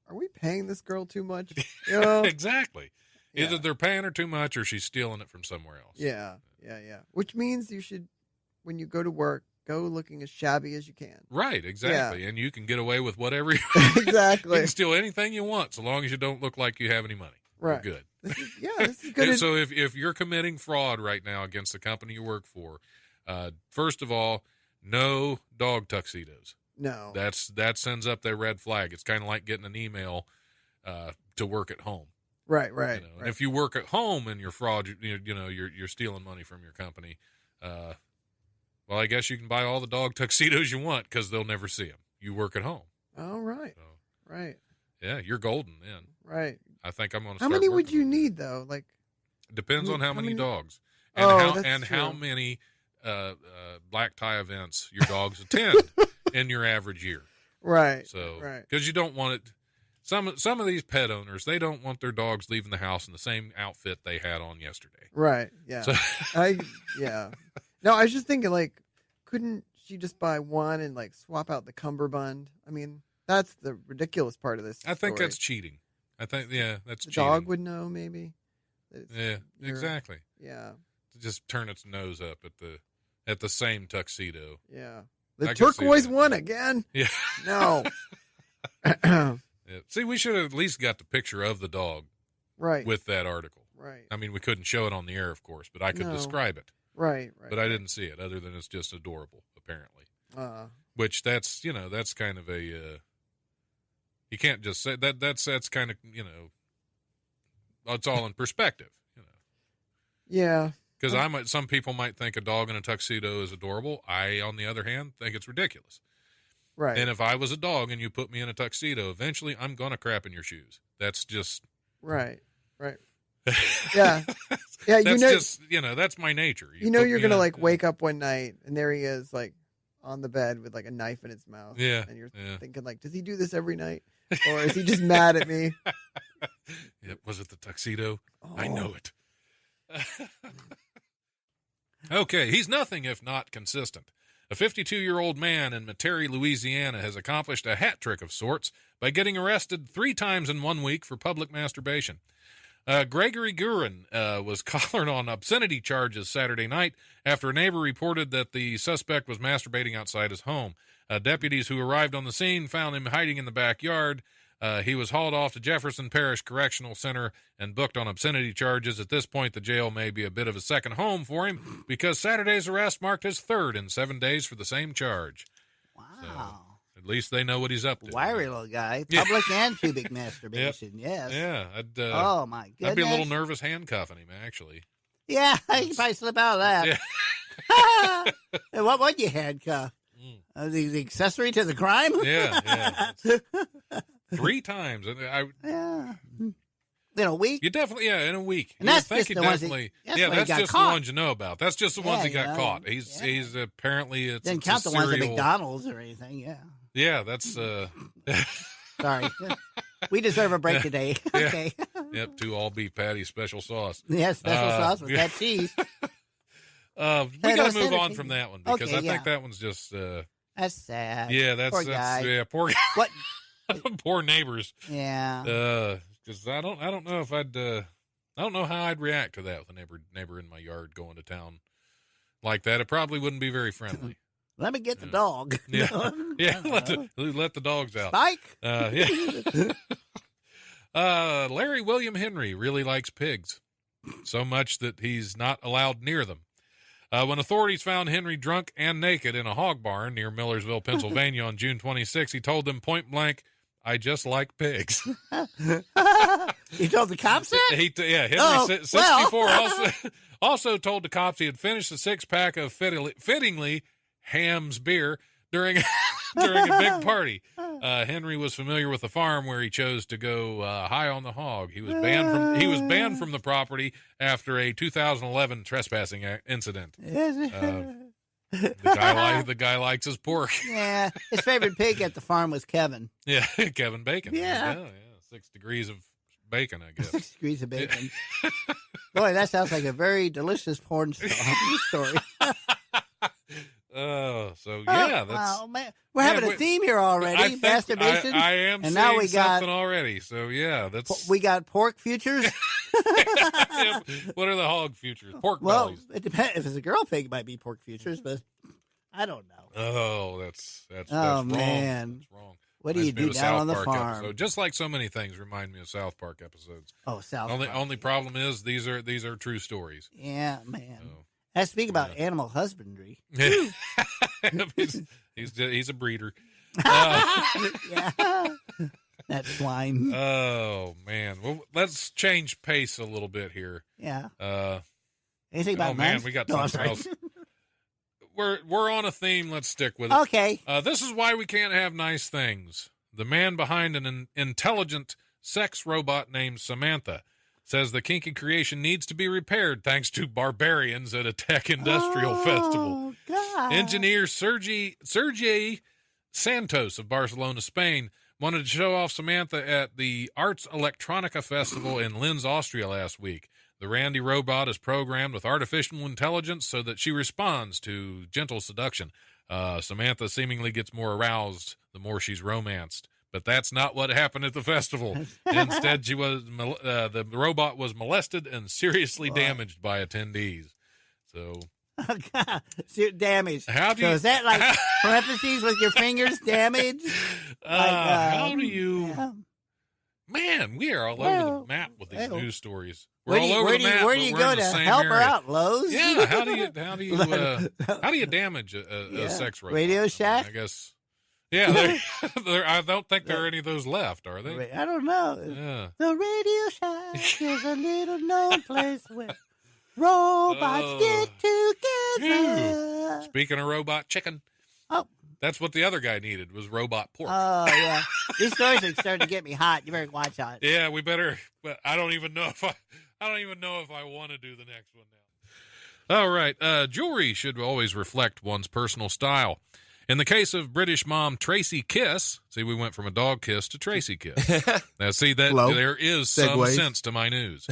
are we paying this girl too much? Exactly. Yeah. Either they're paying her too much or she's stealing it from somewhere else. Yeah. Which means you should, when you go to work, go looking as shabby as you can. Right, exactly. Yeah. And you can get away with whatever you exactly. You can steal anything you want so long as you don't look like you have any money. Right. You're good. This is good. So if you're committing fraud right now against the company you work for, first of all, no dog tuxedos. No. That sends up their red flag. It's kind of like getting an email to work at home. Right. And if you work at home and you're fraud, you're stealing money from your company. Well, I guess you can buy all the dog tuxedos you want because they'll never see them. You work at home. Oh, right. So, right. Yeah, you're golden then. Right. I think I'm going to. How many would you need though? Like, depends on how many dogs and how many black tie events your dogs attend in your average year. Right. So, because you don't want it. Some of these pet owners, they don't want their dogs leaving the house in the same outfit they had on yesterday. Right. Yeah. So, No, I was just thinking, like, couldn't she just buy one and like swap out the cummerbund? I mean, that's the ridiculous part of this. I think that's cheating. I think, that's the cheating. dog would know, maybe. Yeah, exactly. Yeah. Just turn its nose up at the same tuxedo. Yeah. The turquoise one again? Yeah. No. Yeah. See, we should have at least got the picture of the dog. Right. With that article. Right. I mean, we couldn't show it on the air, of course, but I could describe it. Right. But I didn't see it, other than it's just adorable, apparently. Which that's kind of a, you can't just say that's kind of, it's all in perspective, Yeah. Because some people might think a dog in a tuxedo is adorable. I, on the other hand, think it's ridiculous. Right. And if I was a dog and you put me in a tuxedo, eventually I'm going to crap in your shoes. That's just. Right. Yeah. Yeah. That's that's my nature. You're going to like wake up one night and there he is like on the bed with like a knife in his mouth. Yeah. And you're thinking like, does he do this every night? Or is he just mad at me? Was it the tuxedo? Oh. I know it. Okay, he's nothing if not consistent. A 52-year-old man in Metairie, Louisiana has accomplished a hat trick of sorts by getting arrested 3 times in 1 week for public masturbation. Gregory Gurin was collared on obscenity charges Saturday night after a neighbor reported that the suspect was masturbating outside his home. Deputies who arrived on the scene found him hiding in the backyard. He was hauled off to Jefferson Parish Correctional Center and booked on obscenity charges. At this point, the jail may be a bit of a second home for him because Saturday's arrest marked his 3rd in 7 days for the same charge. Wow. So, at least they know what he's up to. Wiry little guy. Public and pubic masturbation, yes. Yeah. Oh, my goodness. I'd be a little nervous handcuffing him, actually. Yeah, you can probably slip out of that. Yeah. And what would you handcuff? The accessory to the crime? Yeah. 3 times. Yeah. In a week? You definitely, in a week. And that's just the ones that's just caught. the ones you know about. That's just the ones he got caught. He's apparently didn't count the ones at McDonald's or anything. Yeah. Yeah, that's. Sorry, we deserve a break today. Okay. Yep, 2 all-beef patties, special sauce. Yeah, special sauce with that cheese. We got to move on from that one because I think that one's just. That's sad. Yeah, poor guy. Yeah, poor guy. What? Poor neighbors. Yeah. Because I don't know if I don't know how I'd react to that with a neighbor in my yard going to town like that. It probably wouldn't be very friendly. Let me get the dog. Yeah. Yeah. Let the dogs out. Spike. Yeah. Larry William Henry really likes pigs so much that he's not allowed near them. When authorities found Henry drunk and naked in a hog barn near Millersville, Pennsylvania on June 26, he told them point blank, "I just like pigs." He told the cops that? Henry 64 also told the cops he had finished a 6-pack of fittingly Ham's beer during a big party. Henry was familiar with the farm where he chose to go high on the hog. He was banned from the property after a 2011 trespassing incident. The guy likes his pork. Yeah, his favorite pig at the farm was Kevin. Yeah, Kevin Bacon. Yeah. 6 degrees of bacon, I guess. 6 degrees of bacon. Boy, that sounds like a very delicious porn story. So yeah, that's. Oh man, we're having a theme here already. Masturbation. I am, and now now we got something already. So yeah, that's. We got pork futures. What are the hog futures? Pork well, bellies. It depends. If it's a girl pig, it might be pork futures, but I don't know. Oh, that's oh wrong. man, that's wrong. What do you do down on the farm? Episode. Just like so many things remind me of South Park episodes. Oh, South Park. Only problem is these are true stories. Yeah, man. Let's speak about animal husbandry. He's a breeder. Yeah. That swine. Oh man. Well, let's change pace a little bit here. Yeah. Oh Anything about man, we got something else. We're on a theme. Let's stick with it. Okay. This is why we can't have nice things. The man behind an intelligent sex robot named Samantha says the kinky creation needs to be repaired thanks to barbarians at a tech industrial festival. God. Engineer Sergei Santos of Barcelona, Spain, wanted to show off Samantha at the Arts Electronica Festival in Linz, Austria last week. The Randy robot is programmed with artificial intelligence so that she responds to gentle seduction. Samantha seemingly gets more aroused the more she's romanced. But that's not what happened at the festival. Instead, the robot was molested and seriously damaged by attendees. So, damaged. How do so you, is that like parentheses with your fingers damaged? How do you? Yeah. Man, we are all over the map with these news stories. We're all over the map. Where do you go to help her out, Lowe's? Yeah. How do you damage a sex robot? Radio Shack? I guess. Yeah, I don't think there are any of those left, are they? I don't know. Yeah. The Radio Shack is a little known place where robots get together. Speaking of robot chicken, that's what the other guy needed was robot pork. Oh yeah, these stories are starting to get me hot. You better watch out. Yeah, we better. But I don't even know if I want to do the next one now. All right, jewelry should always reflect one's personal style. In the case of British mom Tracy Kiss, see, we went from a dog kiss to Tracy Kiss. Now, see that there is some sense to my news.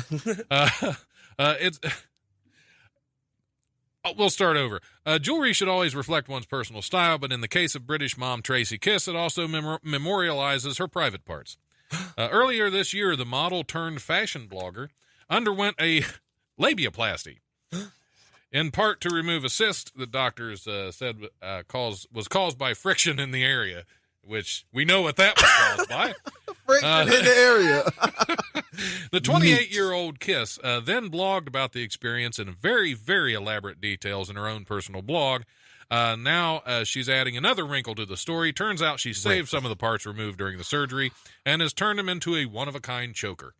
We'll start over. Jewelry should always reflect one's personal style, but in the case of British mom Tracy Kiss, it also memorializes her private parts. Earlier this year, the model turned fashion blogger underwent a labiaplasty. In part to remove a cyst that doctors said was caused by friction in the area, which we know what that was caused by. Friction in the area. The 28-year-old Kiss then blogged about the experience in very, very elaborate details in her own personal blog. Now she's adding another wrinkle to the story. Turns out she saved some of the parts removed during the surgery and has turned them into a one-of-a-kind choker.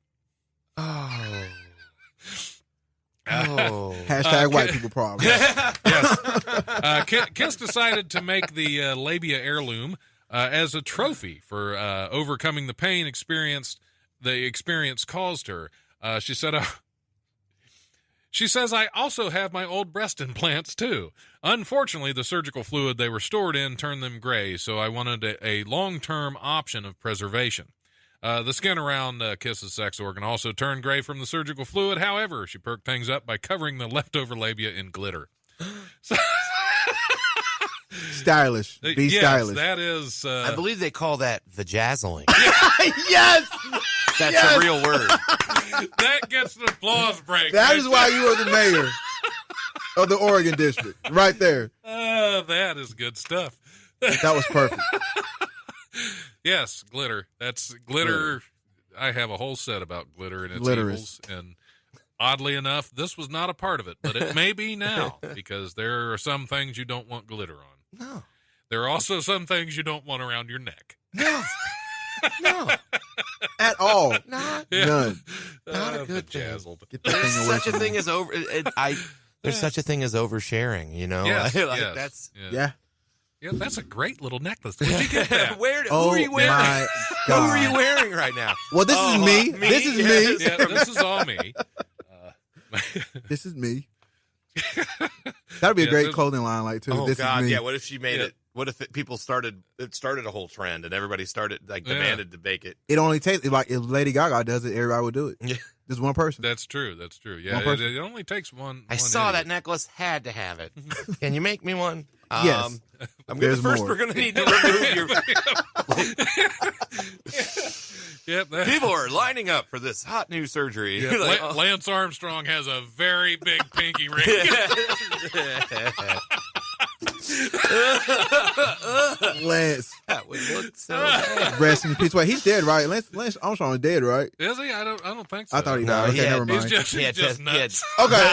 Oh. Hashtag white people problem. Yes. Kiss decided to make the labia heirloom as a trophy for overcoming the pain the experience caused her. She says, I also have my old breast implants, too. Unfortunately, the surgical fluid they were stored in turned them gray, so I wanted a long-term option of preservation. The skin around Kiss's sex organ also turned gray from the surgical fluid. However, she perked things up by covering the leftover labia in glitter. Stylish. Be stylish. That is... I believe they call that vajazzling. Yes! That's a real word. That gets an applause break. That is why you are the mayor of the Oregon district. Right there. That is good stuff. That was perfect. Yes, glitter. That's glitter. I have a whole set about glitter and its evils. And oddly enough, this was not a part of it, but it may be now because there are some things you don't want glitter on. No. There are also some things you don't want around your neck. No. No. At all. Not none. Not a good thing. Get that There's thing away such a from thing me. as over. There's such a thing as oversharing. You know. Yes, Like, yes. Yeah. Yeah, that's a great little necklace. Where'd you get that? Who are you wearing? My Who God. are you wearing right now? Well, this is me. This is me. Yeah, this is all me. This is me. That'd be a great clothing line, like too. Oh This God, is me. yeah. What if she made it? What if people started a whole trend and everybody started demanded to bake it? It only takes like if Lady Gaga does it, everybody would do it. Yeah. Just one person. That's true. That's true. Yeah, One it only takes one. I saw that necklace. Had to have it. Can you make me one? Yes. There's first more. we're going to need to remove your. Yep. People are lining up for this hot new surgery. Yeah, Like, oh. Lance Armstrong has a very big pinky ring. Lance. That would look so bad. Rest in peace. Wait, he's dead, right? Lance Armstrong is dead, right? Is he? I don't think so. I thought he died. Okay, never mind. He's just nuts. Okay.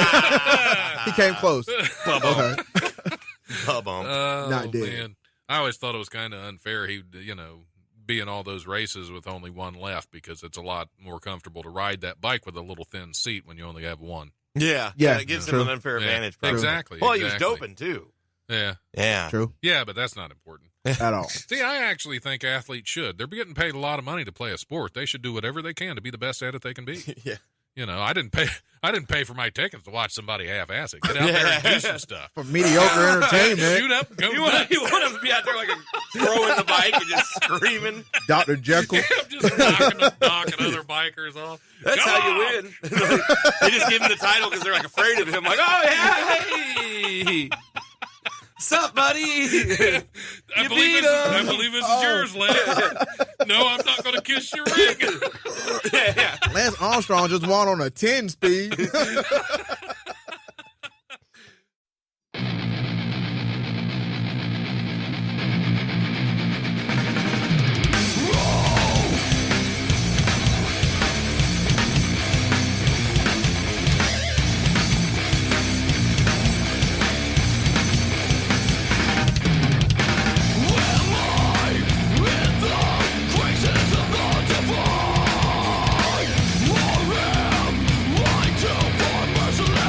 He came close. Bubba. Okay. Bubba. Oh, Not dead. man. I always thought it was kind of unfair. He, be in all those races with only one left because it's a lot more comfortable to ride that bike with a little thin seat when you only have one. Yeah. It gives him an unfair advantage. Probably. Exactly. Well, he was doping too. Yeah. Yeah. True. Yeah, but that's not important. At all. See, I actually think athletes should. They're getting paid a lot of money to play a sport. They should do whatever they can to be the best at it they can be. Yeah. You know, I didn't pay for my tickets to watch somebody half-ass it. Get out there and do some stuff. For mediocre entertainment. Shoot up and go. You want him to be out there like throwing the bike and just screaming. Dr. Jekyll. Just knocking other bikers off. That's how you win. They just give him the title because they're like afraid of him. Like, oh yeah, hey, what's up, buddy? I believe this is yours, Lance. No, I'm not going to kiss your ring. Yeah. Lance Armstrong just won on a 10 speed. Merciless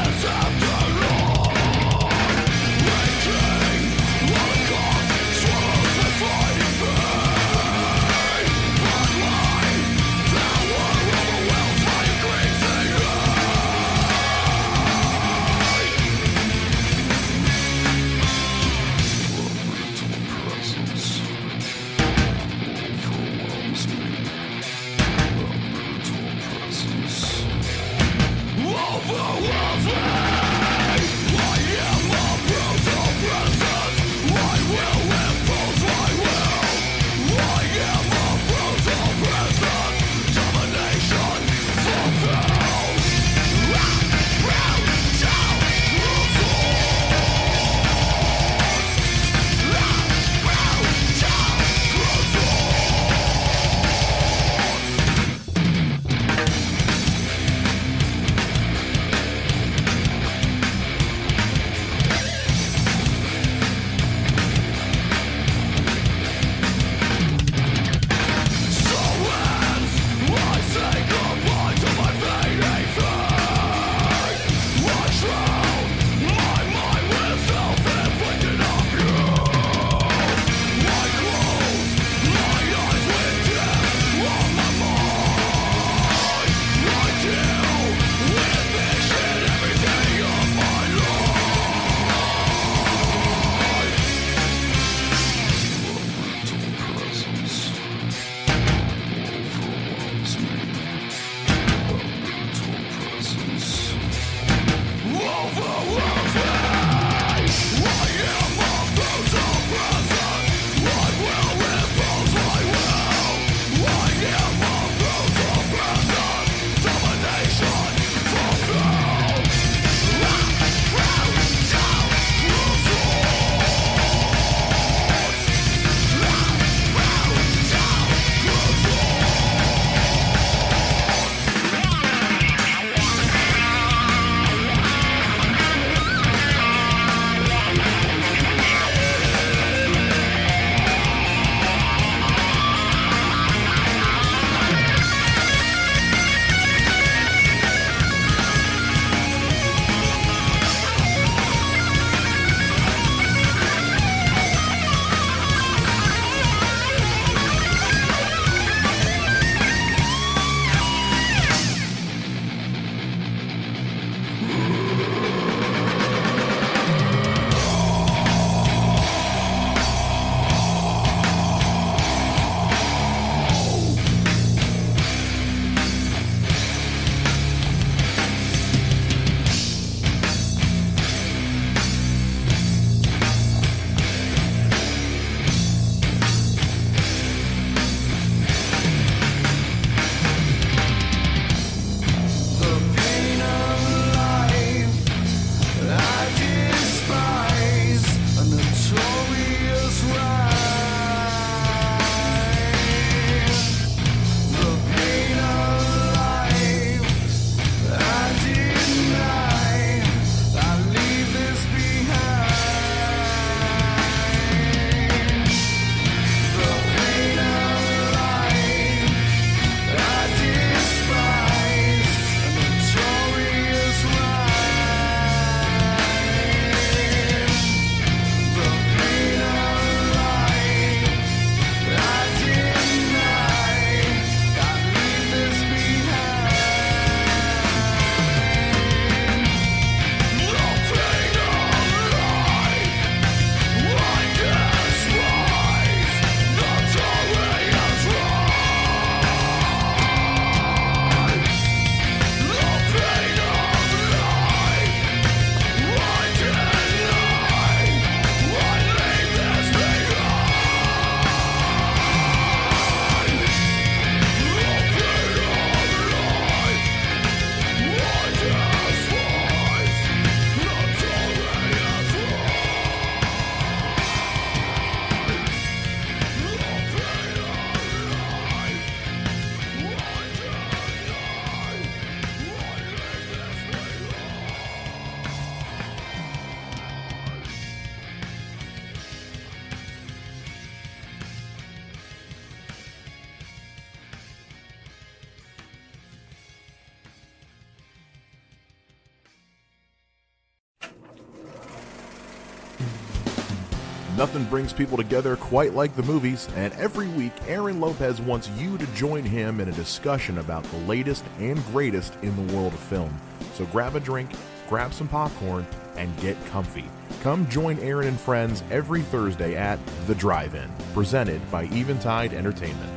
Nothing brings people together quite like the movies, and every week Aaron Lopez wants you to join him in a discussion about the latest and greatest in the world of film. So grab a drink, grab some popcorn, and get comfy. Come join Aaron and friends every Thursday at The Drive-In, presented by Eventide Entertainment.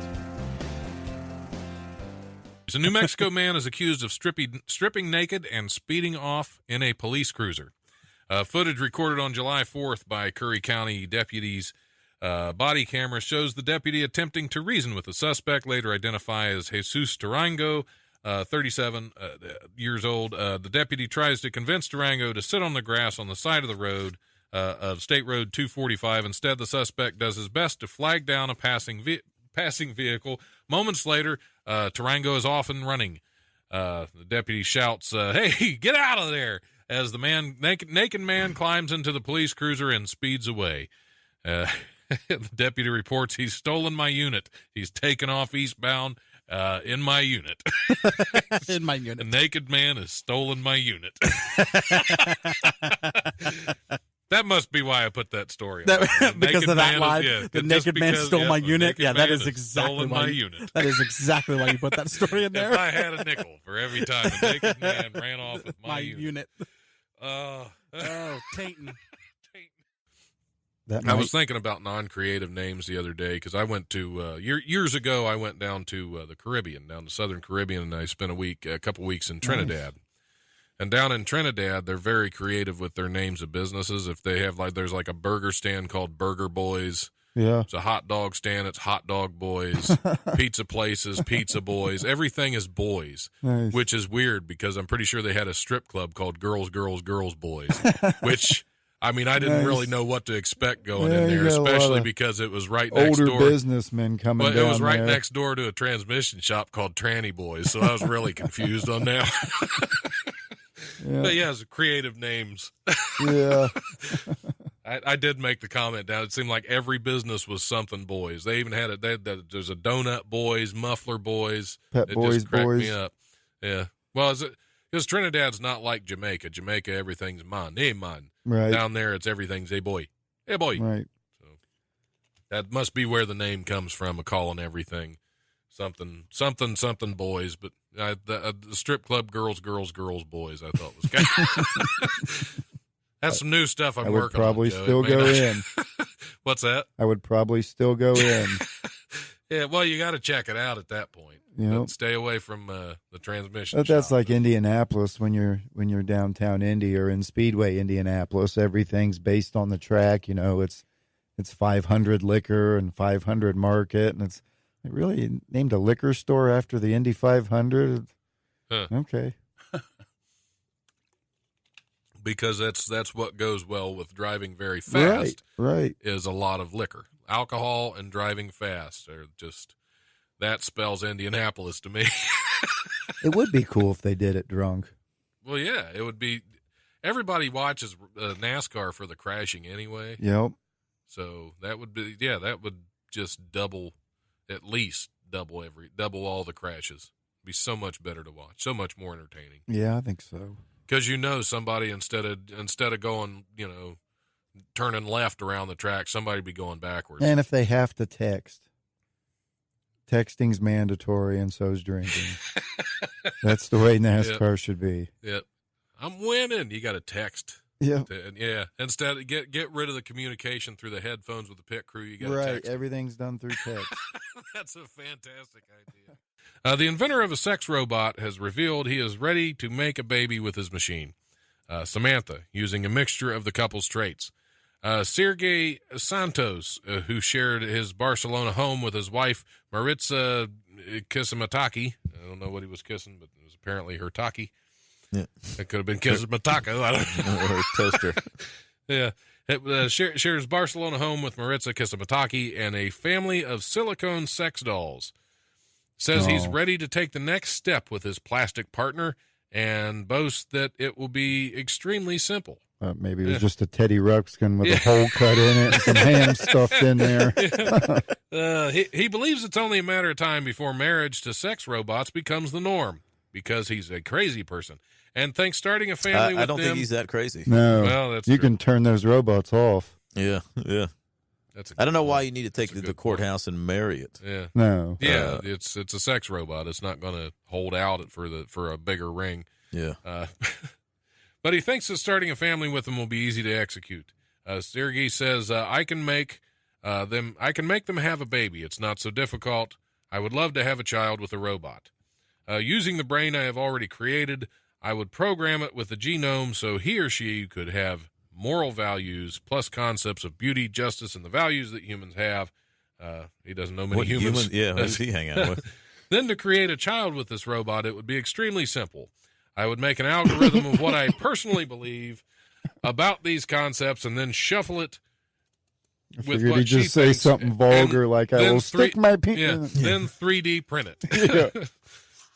A New Mexico man is accused of stripping naked and speeding off in a police cruiser. Footage recorded on July 4th by Curry County deputies' body camera shows the deputy attempting to reason with the suspect, later identified as Jesus Durango, 37 years old. The deputy tries to convince Durango to sit on the grass on the side of the road, of State Road 245. Instead, the suspect does his best to flag down a passing vehicle. Moments later, Durango is off and running. The deputy shouts, "Hey, get out of there!" as the naked man climbs into the police cruiser and speeds away. The deputy reports, "He's stolen my unit. He's taken off eastbound in my unit." In my unit. The naked man has stolen my unit. That must be why I put that story on. Because of that line. The naked man stole my unit. Yeah, that is exactly why. Unit. That is exactly why you put that story in there. If I had a nickel for every time a naked man ran off with my unit. Tainton. I was thinking about non-creative names the other day because I went to years ago. I went down to the Caribbean, down to Southern Caribbean, and I spent a couple weeks in Trinidad. Nice. And down in Trinidad, they're very creative with their names of businesses. If they have there's like a burger stand called Burger Boys. Yeah. It's a hot dog stand. It's Hot Dog Boys. Pizza places, Pizza Boys. Everything is boys, nice. Which is weird because I'm pretty sure they had a strip club called Girls, Girls, Girls, Boys, which. I mean, I didn't really know what to expect going in there, especially because it was right next door. Older businessmen coming down there. It was right next door to a transmission shop called Tranny Boys, so I was really confused on that. Yeah. But yeah, it's creative names. Yeah. I did make the comment down. It seemed like every business was something boys. They even had there's a Donut Boys, Muffler Boys. Pet it Boys, just cracked Boys. me up. Yeah. Well, because Trinidad's not like Jamaica. Jamaica, everything's man. Hey, man. Right. Down there, it's everything's a boy. Hey, boy. Right. So that must be where the name comes from, of calling everything something boys. But the strip club Girls, Girls, Girls, Boys, I thought was good. That's some new stuff I'm working on. I would probably still go in. What's that? I would probably still go in. Yeah, well, you got to check it out at that point. Yep. Stay away from the transmission. But that's like Indianapolis when you're downtown Indy or in Speedway, Indianapolis. Everything's based on the track. It's 500 liquor and 500 market, and they really named a liquor store after the Indy 500. Huh. Okay. Because that's what goes well with driving very fast. Right. Is a lot of liquor, alcohol, and driving fast are just. That spells Indianapolis to me. It would be cool if they did it drunk. Well, yeah, it would be. Everybody watches NASCAR for the crashing anyway. Yep. So that would be, that would just at least double all the crashes. It'd be so much better to watch, so much more entertaining. Yeah, I think so. Because somebody instead of going, turning left around the track, somebody would be going backwards. And if they have to text. Texting's mandatory, and so's drinking. That's the way NASCAR should be. Yep. I'm winning. You got to text. Yeah. Yeah. Instead, get rid of the communication through the headphones with the pit crew. You got to text. Right. Everything's done through text. That's a fantastic idea. The inventor of a sex robot has revealed he is ready to make a baby with his machine, Samantha, using a mixture of the couple's traits. Sergey Santos, who shared his Barcelona home with his wife, Maritza Kisimataki. I don't know what he was kissing, but it was apparently her taki. Yeah. It could have been Kisimatako. I don't know. Or toaster. Yeah. It shares Barcelona home with Maritza Kisimataki and a family of silicone sex dolls. Says he's ready to take the next step with his plastic partner and boasts that it will be extremely simple. Maybe it was just a Teddy Ruxpin with a hole cut in it and some ham stuffed in there. He believes it's only a matter of time before marriage to sex robots becomes the norm because he's a crazy person. and thinks starting a family with I don't them, think he's that crazy. No, well, that's you true. can turn those robots off. Yeah. I don't know why you need to take it to the courthouse and marry it. Yeah. No. Yeah, it's a sex robot. It's not going to hold out for a bigger ring. Yeah. But he thinks that starting a family with them will be easy to execute. Sergey says, I can make them have a baby. It's not so difficult. I would love to have a child with a robot. Using the brain I have already created, I would program it with a genome so he or she could have moral values plus concepts of beauty, justice, and the values that humans have. He doesn't know many humans. Who does he hang out with? Then to create a child with this robot, it would be extremely simple. I would make an algorithm of what I personally believe about these concepts and then shuffle it I with figured what he'd she just say thinks, something vulgar like, I then will stick my penis. Then 3D print it.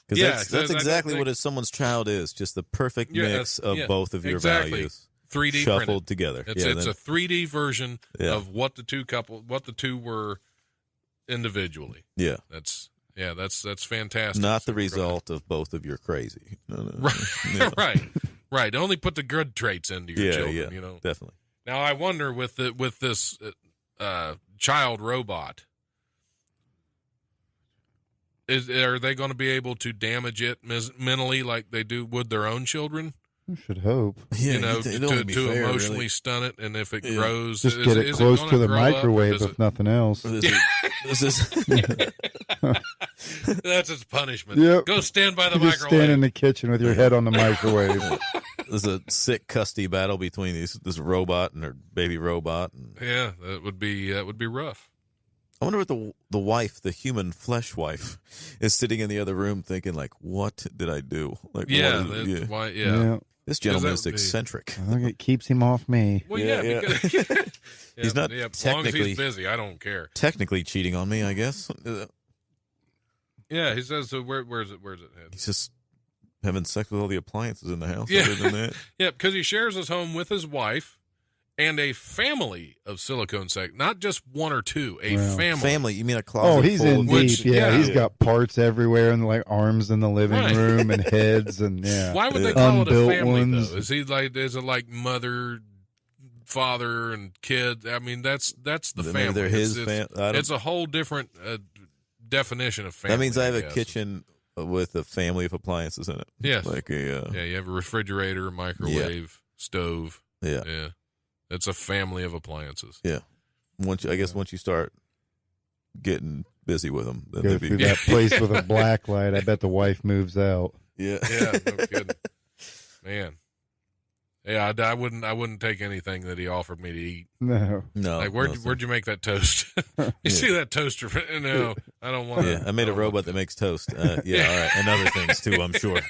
Because that's exactly what someone's child is, just the perfect mix of both of your values. 3D shuffled printed. together. It's a 3D version of what the two were individually. Yeah. That's fantastic. Not the result of both of your crazy. No. Right. Only put the good traits into your children. You know, definitely. Now I wonder with this child robot, are they going to be able to damage it mentally like they would their own children? I should hope. Yeah, you know, to fair, emotionally really. stun it, and if it grows, just get it close to the microwave, if nothing else. This is that's its punishment. Yep. Go stand by the You just microwave. stand in the kitchen with your head on the microwave. There's a sick custody battle between this robot and her baby robot. Yeah, that would be rough. I wonder what the wife, the human flesh wife, is sitting in the other room thinking, like, what did I do? Like, why? This gentleman is eccentric. I think it keeps him off me. Well, because he's not as long as technically he's busy, I don't care. Technically cheating on me, I guess. Yeah, he says. So where's it head? He's just having sex with all the appliances in the house. Yeah, other than that. Yeah, because he shares his home with his wife and a family of silicone sex, not just one or two. Family. You mean a closet? Oh, he's full in of deep. Yeah, he's got parts everywhere, and like arms in the living room, and heads, and Why would they call it a family ones. though? Is it like mother, father, and kid? I mean, that's the Maybe family. they're his It's a whole different definition of family. That means I have a guess. kitchen with a family of appliances in it. Yes. Like you have a refrigerator, microwave, stove. Yeah. It's a family of appliances. Yeah. Once you start getting busy with them, then Go through that place with a black light. I bet the wife moves out. Yeah. Yeah, no kidding. Man. Yeah, I wouldn't take anything that he offered me to eat. No. Like where'd you make that toast? You see that toaster? No, I don't want. Yeah, I made a robot that makes toast. All right, and other things too. I'm sure.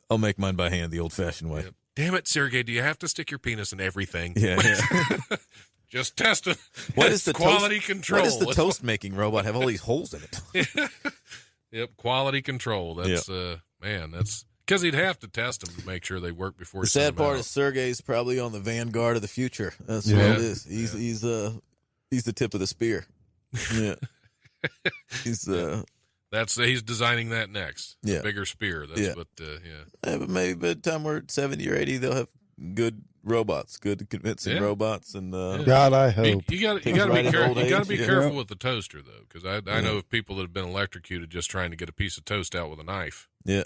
I'll make mine by hand, the old-fashioned way. Yep. Damn it, Sergey! Do you have to stick your penis in everything? Yeah. Just test it. What is the quality control? What does the toast making robot have all these holes in it? Yep, quality control. That's man. That's because he'd have to test them to make sure they work before. The sad part is Sergey's probably on the vanguard of the future. That's what it is. He's the tip of the spear. Yeah. He's designing that next. Yeah. Bigger spear. That's what. But maybe by the time we're 70 or 80, they'll have good robots, good convincing robots, and God, I hope. You got to be careful with the toaster though, because I know of people that have been electrocuted just trying to get a piece of toast out with a knife. Yeah.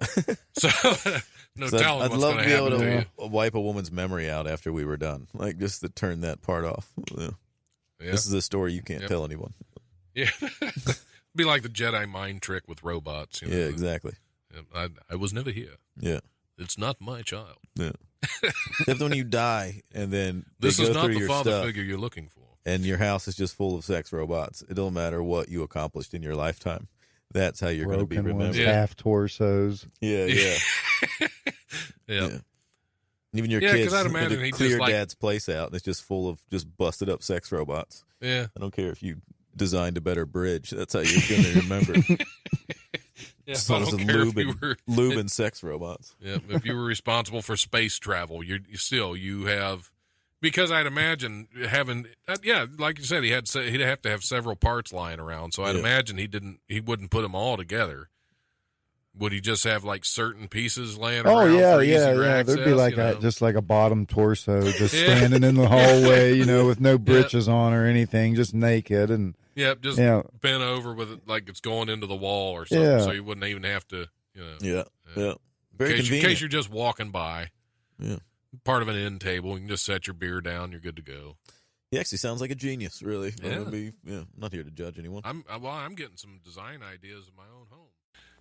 So telling I'd what's love going to be able to wipe a woman's memory out after we were done, like just to turn that part off. Yeah. This is a story you can't tell anyone. Yeah. Be like the Jedi mind trick with robots. Yeah, exactly. I was never here. Yeah. It's not my child. Yeah. Except when you die and then this is not the father stuff, figure you're looking for. And your house is just full of sex robots. It don't matter what you accomplished in your lifetime. That's how you're going to be remembered. Half torsos. Yeah. Even your kids I'd imagine he clear just dad's place out, and it's just full of just busted up sex robots. Yeah. I don't care if you designed a better bridge. That's how you're going to remember. Lube and sex robots. Yeah, if you were responsible for space travel, you have, because I'd imagine having like you said, he'd have to have several parts lying around. So I'd imagine he wouldn't put them all together. would he just have like certain pieces laying around? Yeah. For easy There'd be access, like you know? just like a bottom torso, just standing in the hallway, with no breeches on or anything, just naked and. Yep, just bent over with it like it's going into the wall or something, so you wouldn't even have to, Yeah. Very in convenient. case you're just walking by. Yeah. Part of an end table, you can just set your beer down. You're good to go. He actually sounds like a genius, really. Yeah. I'm not here to judge anyone. I'm getting some design ideas of my own home.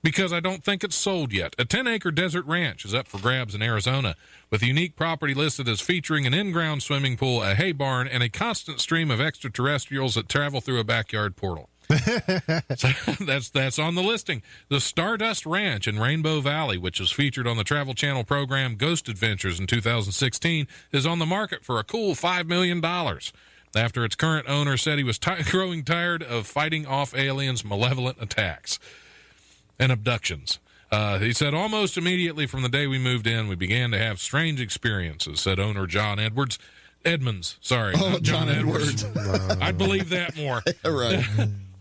Because I don't think it's sold yet. A 10-acre desert ranch is up for grabs in Arizona, with a unique property listed as featuring an in-ground swimming pool, a hay barn, and a constant stream of extraterrestrials that travel through a backyard portal. So that's on the listing. The Stardust Ranch in Rainbow Valley, which was featured on the Travel Channel program Ghost Adventures in 2016, is on the market for a cool $5 million. After its current owner said he was growing tired of fighting off aliens' malevolent attacks and abductions. He said, almost immediately from the day we moved in, we began to have strange experiences, said owner John Edmonds. Sorry, not John Edwards. I'd believe that more. Right.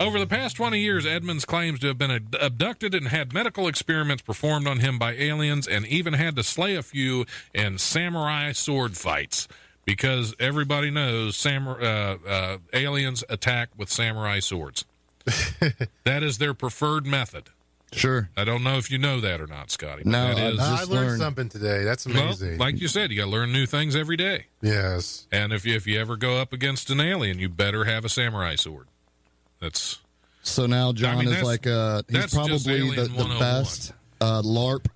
Over the past 20 years, Edmonds claims to have been abducted and had medical experiments performed on him by aliens and even had to slay a few in samurai sword fights because everybody knows aliens attack with samurai swords. That is their preferred method. Sure. I don't know if you know that or not, Scotty. No, I learned something today. That's amazing. Well, like you said, you got to learn new things every day. Yes. And if you ever go up against an alien, you better have a samurai sword. That's so now John is like he's probably the best LARP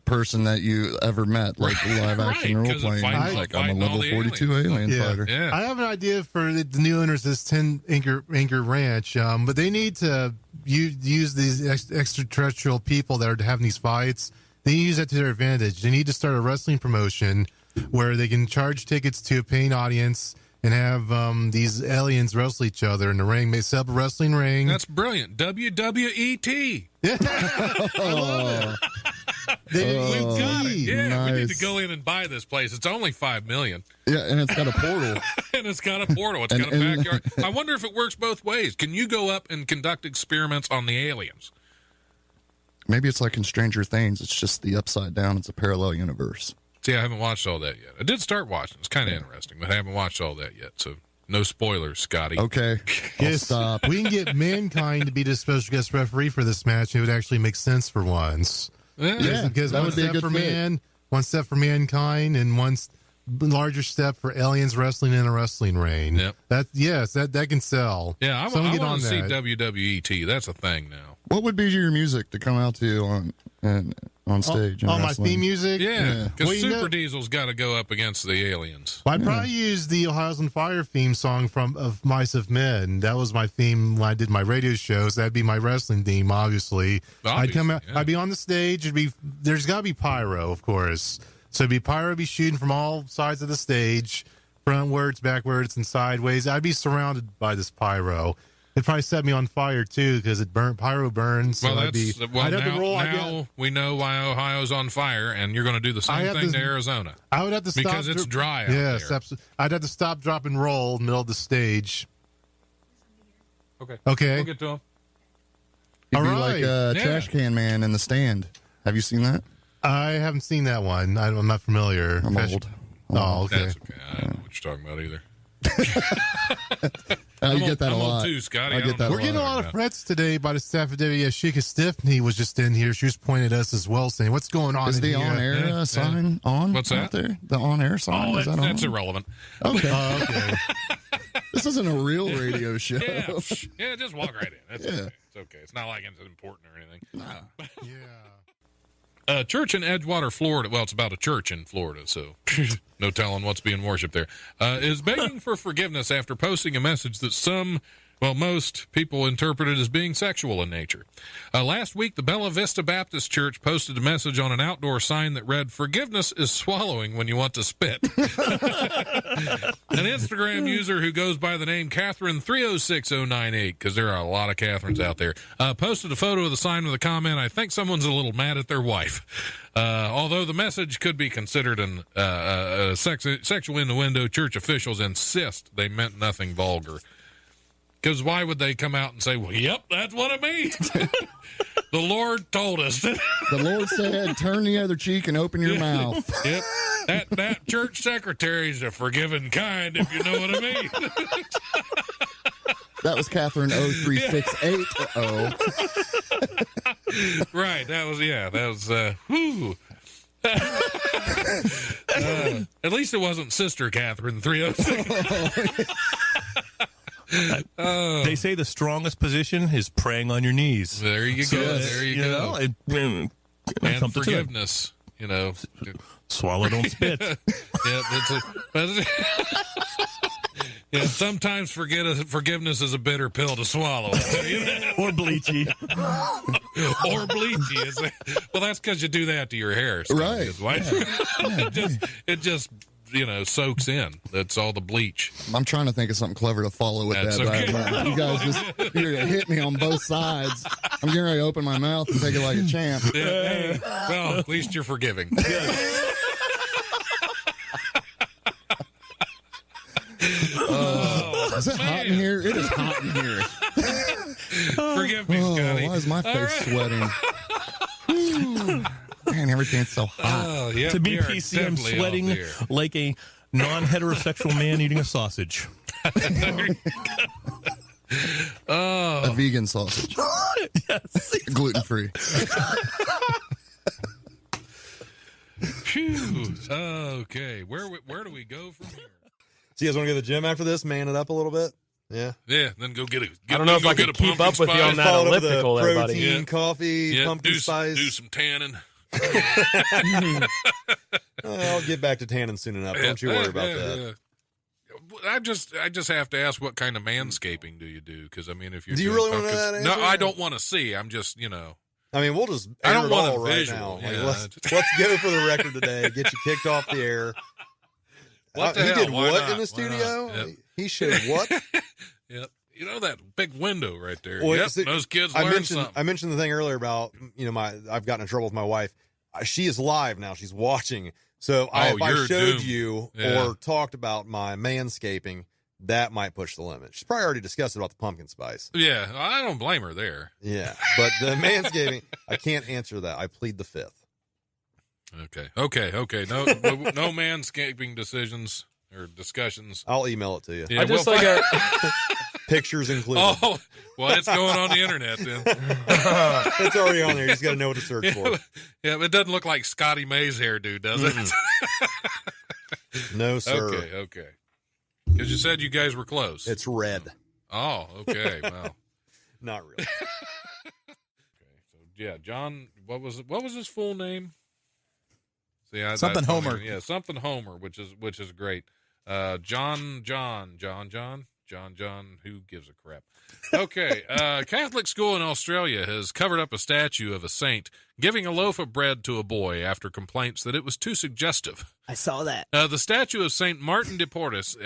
person that you ever met, like live action role playing. Like I'm a level 42 alien fighter. Yeah. I have an idea for the new owners of this 10-acre ranch, but they need to use these extraterrestrial people that are having these fights. They use that to their advantage. They need to start a wrestling promotion where they can charge tickets to a paying audience and have these aliens wrestle each other in the ring. They set up a wrestling ring. That's brilliant. WWET. Oh. We've got it. Yeah, Nice. we need to go in and buy this place. It's only $5 million. Yeah, and it's got a portal. And it's got a portal. It's got a backyard. I wonder if it works both ways. Can you go up and conduct experiments on the aliens? Maybe it's like in Stranger Things. It's just the upside down. It's a parallel universe. See, I haven't watched all that yet. I did start watching. It's kind of interesting, but I haven't watched all that yet. So no spoilers, Scotty. Okay. Yes, stop. We can get Mankind to be the special guest referee for this match. It would actually make sense for once. Yeah, because that one would be a step good for fit. man, one step for Mankind, and one larger step for aliens wrestling in a wrestling ring. Yep. That can sell. Yeah, I Someone get want on to see that. WWET. That's a thing now. What would be your music to come out to on stage? in Oh, my wrestling? theme music? Yeah, because Well, you Super know- Diesel's got to go up against the aliens. Well, I'd probably use the Ohio's on Fire theme song of Mice of Men. That was my theme when I did my radio shows. That'd be my wrestling theme, obviously. I'd come out. yeah. I'd be on the stage. There's got to be pyro, of course. So it'd be pyro, be shooting from all sides of the stage, frontwards, backwards, and sideways. I'd be surrounded by this pyro. It'd probably set me on fire too because pyro burns. So Well, I'd now, have to roll. now we know why Ohio's on fire, and you're going to do the same thing to Arizona. I would have to stop because it's dry out yes, there. absolutely. I'd have to stop, drop, and roll in the middle of the stage. Okay. Okay. We'll get to him. You'd be All like a right. trash can man in the stand. Have you seen that? I haven't seen that one. I'm not familiar. I'm old. Oh, okay. That's okay. I don't know what you're talking about either. You get that I'm a old lot. too, Scotty. I get that We're getting a lot of threats today by the staff of WSG. Stiffney was just in here. She was pointing at us as well, saying, "What's going on?" Is the in here? on-air sign on? What's out that? there? The on-air sign? Oh, is that that's on? irrelevant. Okay. Okay. This isn't a real radio show. Yeah, just walk right in. That's Yeah. okay. It's okay. It's not like it's important or anything. Yeah. A church in Edgewater, Florida. Well, it's about a church in Florida, so no telling what's being worshipped there. Is begging for forgiveness after posting a message that most people interpreted as being sexual in nature. Last week, the Bella Vista Baptist Church posted a message on an outdoor sign that read, "Forgiveness is swallowing when you want to spit." An Instagram user who goes by the name Catherine306098, because there are a lot of Catherines out there, posted a photo of the sign with a comment, "I think someone's a little mad at their wife." Although the message could be considered a sexual innuendo, church officials insist they meant nothing vulgar. Because why would they come out and say, "Well, yep, that's what it means"? The Lord told us. The Lord said, turn the other cheek and open your mouth. Yep. That church secretary's a forgiving kind, if you know what I mean. That was Catherine 0368. Right. That was, whew. At least it wasn't Sister Catherine 306. They say the strongest position is praying on your knees. There you go. There you go. And forgiveness. Swallow, don't spit. Sometimes forgiveness is a bitter pill to swallow. Or bleachy. Or bleachy. Well, that's because you do that to your hair. Right. It just soaks in. That's all the bleach. I'm trying to think of something clever to follow with that. Okay. But you guys you're going to hit me on both sides. I'm getting ready to open my mouth and take it like a champ. Yeah, well, at least you're forgiving. Is it hot in here? It is hot in here. Forgive me, Scotty. Why is my face sweating? Man, everything's so hot. To be PC, I'm sweating like a non-heterosexual man eating a sausage. A vegan sausage. Yes. Gluten-free. Okay, where do we go from here? So you guys want to go to the gym after this? Man it up a little bit? Yeah. Yeah, then go get it. I don't know if I can keep up with you on that elliptical there, buddy. Protein, coffee, pumpkin spice. Do some tanning. I'll get back to tanning soon enough. Don't you worry about that. I just have to ask, what kind of manscaping do you do? Because if you're do you really want to know that answer? No, I don't want to see. I'm just we'll just I don't want all a right visual. now. Yeah. Let's go for the record today. Get you kicked off the air. What the he hell? did Why what not? in the studio? Yep. He showed what? Yep. That big window right there. Well, yep. see, Those kids I learn something. mentioned the thing earlier about I've gotten in trouble with my wife. She is live now. She's watching. So if I showed doomed. you or talked about my manscaping, that might push the limit. She's probably already discussed about the pumpkin spice. Yeah, I don't blame her there. Yeah, but the manscaping, I can't answer that. I plead the fifth. Okay. No manscaping decisions or discussions. I'll email it to you. Yeah, I just pictures included. Oh, well, it's going on the internet then. It's already on there. You just got to know what to search for. Yeah, it doesn't look like Scotty May's hairdo, does it? No, sir. Okay. Because you said you guys were close. It's red. Oh, okay. Well, not really. Okay, so yeah, John. What was his full name? See, something Homer. Yeah, something Homer, which is great. John. Who gives a crap? Okay, Catholic school in Australia has covered up a statue of a saint giving a loaf of bread to a boy after complaints that it was too suggestive. I saw that. The statue of Saint Martin de Porres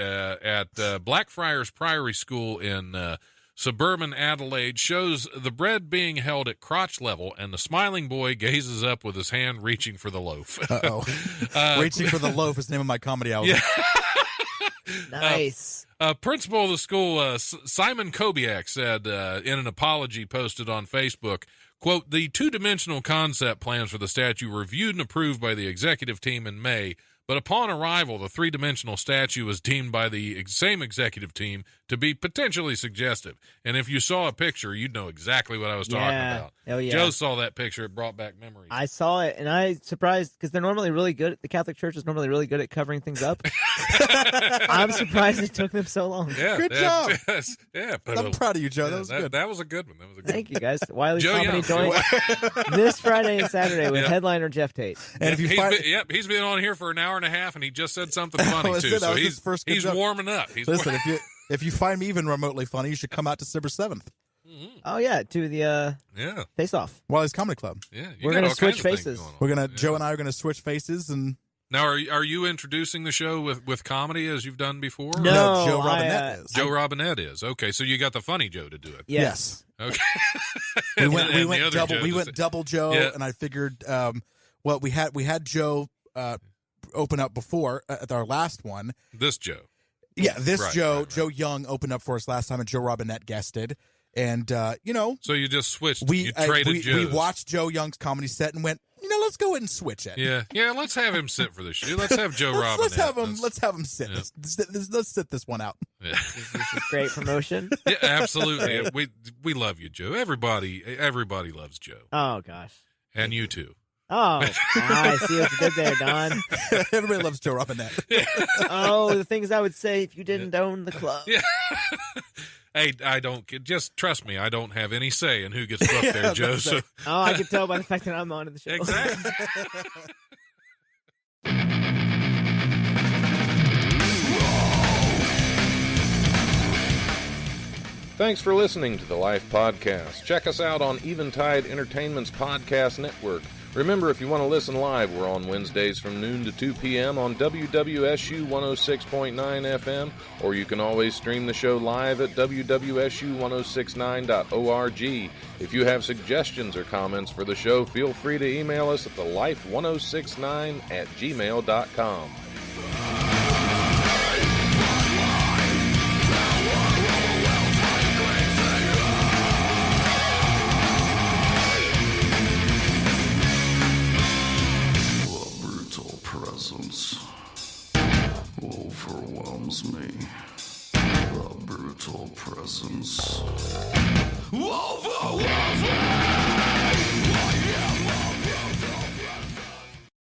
at Blackfriars Priory School in suburban Adelaide shows the bread being held at crotch level, and the smiling boy gazes up with his hand reaching for the loaf. Reaching for the loaf is the name of my comedy album. Yeah. Nice. Principal of the school, Simon Kobiak, said in an apology posted on Facebook, quote, "The two-dimensional concept plans for the statue were reviewed and approved by the executive team in May, but upon arrival, the three-dimensional statue was deemed by the same executive team to be potentially suggestive. And if you saw a picture, you'd know exactly what I was talking about. Oh, yeah. Joe saw that picture. It brought back memories. I saw it, and I surprised because they're normally really good. The Catholic Church is normally really good at covering things up. I'm surprised it took them so long. Yeah, good job. Yeah, I'm proud of you, Joe. That was good. That was a good one. Thank you, guys. Wiley's Joe Comedy Young. Joint this Friday and Saturday with headliner Jeff Tate. And if you he's been on here for an hour and a half, and he just said something funny too. So he's warming up. Listen, if you find me even remotely funny, you should come out December 7th. Mm-hmm. Oh yeah, to the Face Off. Wiley's Comedy Club. Yeah, we're gonna switch faces. Joe and I are gonna switch faces and. Now, are you introducing the show with comedy as you've done before? No, Joe Robinette is. Joe Robinette is. Okay, so you got the funny Joe to do it. Yes. Okay. we went double Joe, Yeah. and I figured, we had Joe open up before at our last one. This Joe. Yeah, this right, Joe, right. Joe Young opened up for us last time, and Joe Robinette guested. And, So you just switched. We you traded we watched Joe Young's comedy set and went, let's go ahead and switch it. Yeah, let's have him sit for this show. Let's have Joe Robin. Let's have him sit. Yeah. Let's sit this one out. Yeah. This is great promotion. Yeah, absolutely. we love you, Joe. Everybody loves Joe. Oh gosh. And you too. Oh, I see what you did there, Don. Everybody loves Joe Robinette. Oh, the things I would say if you didn't own the club. Yeah. Hey, I don't. Just trust me. I don't have any say in who gets booked there, Joe. So. Oh, I can tell by the fact that I'm on the show. Exactly. Thanks for listening to the Life Podcast. Check us out on Eventide Entertainment's podcast network. Remember, if you want to listen live, we're on Wednesdays from noon to 2 p.m. on WWSU 106.9 FM, or you can always stream the show live at wwsu1069.org. If you have suggestions or comments for the show, feel free to email us at thelife1069@gmail.com. Overwhelms me. The brutal presence overwhelms me.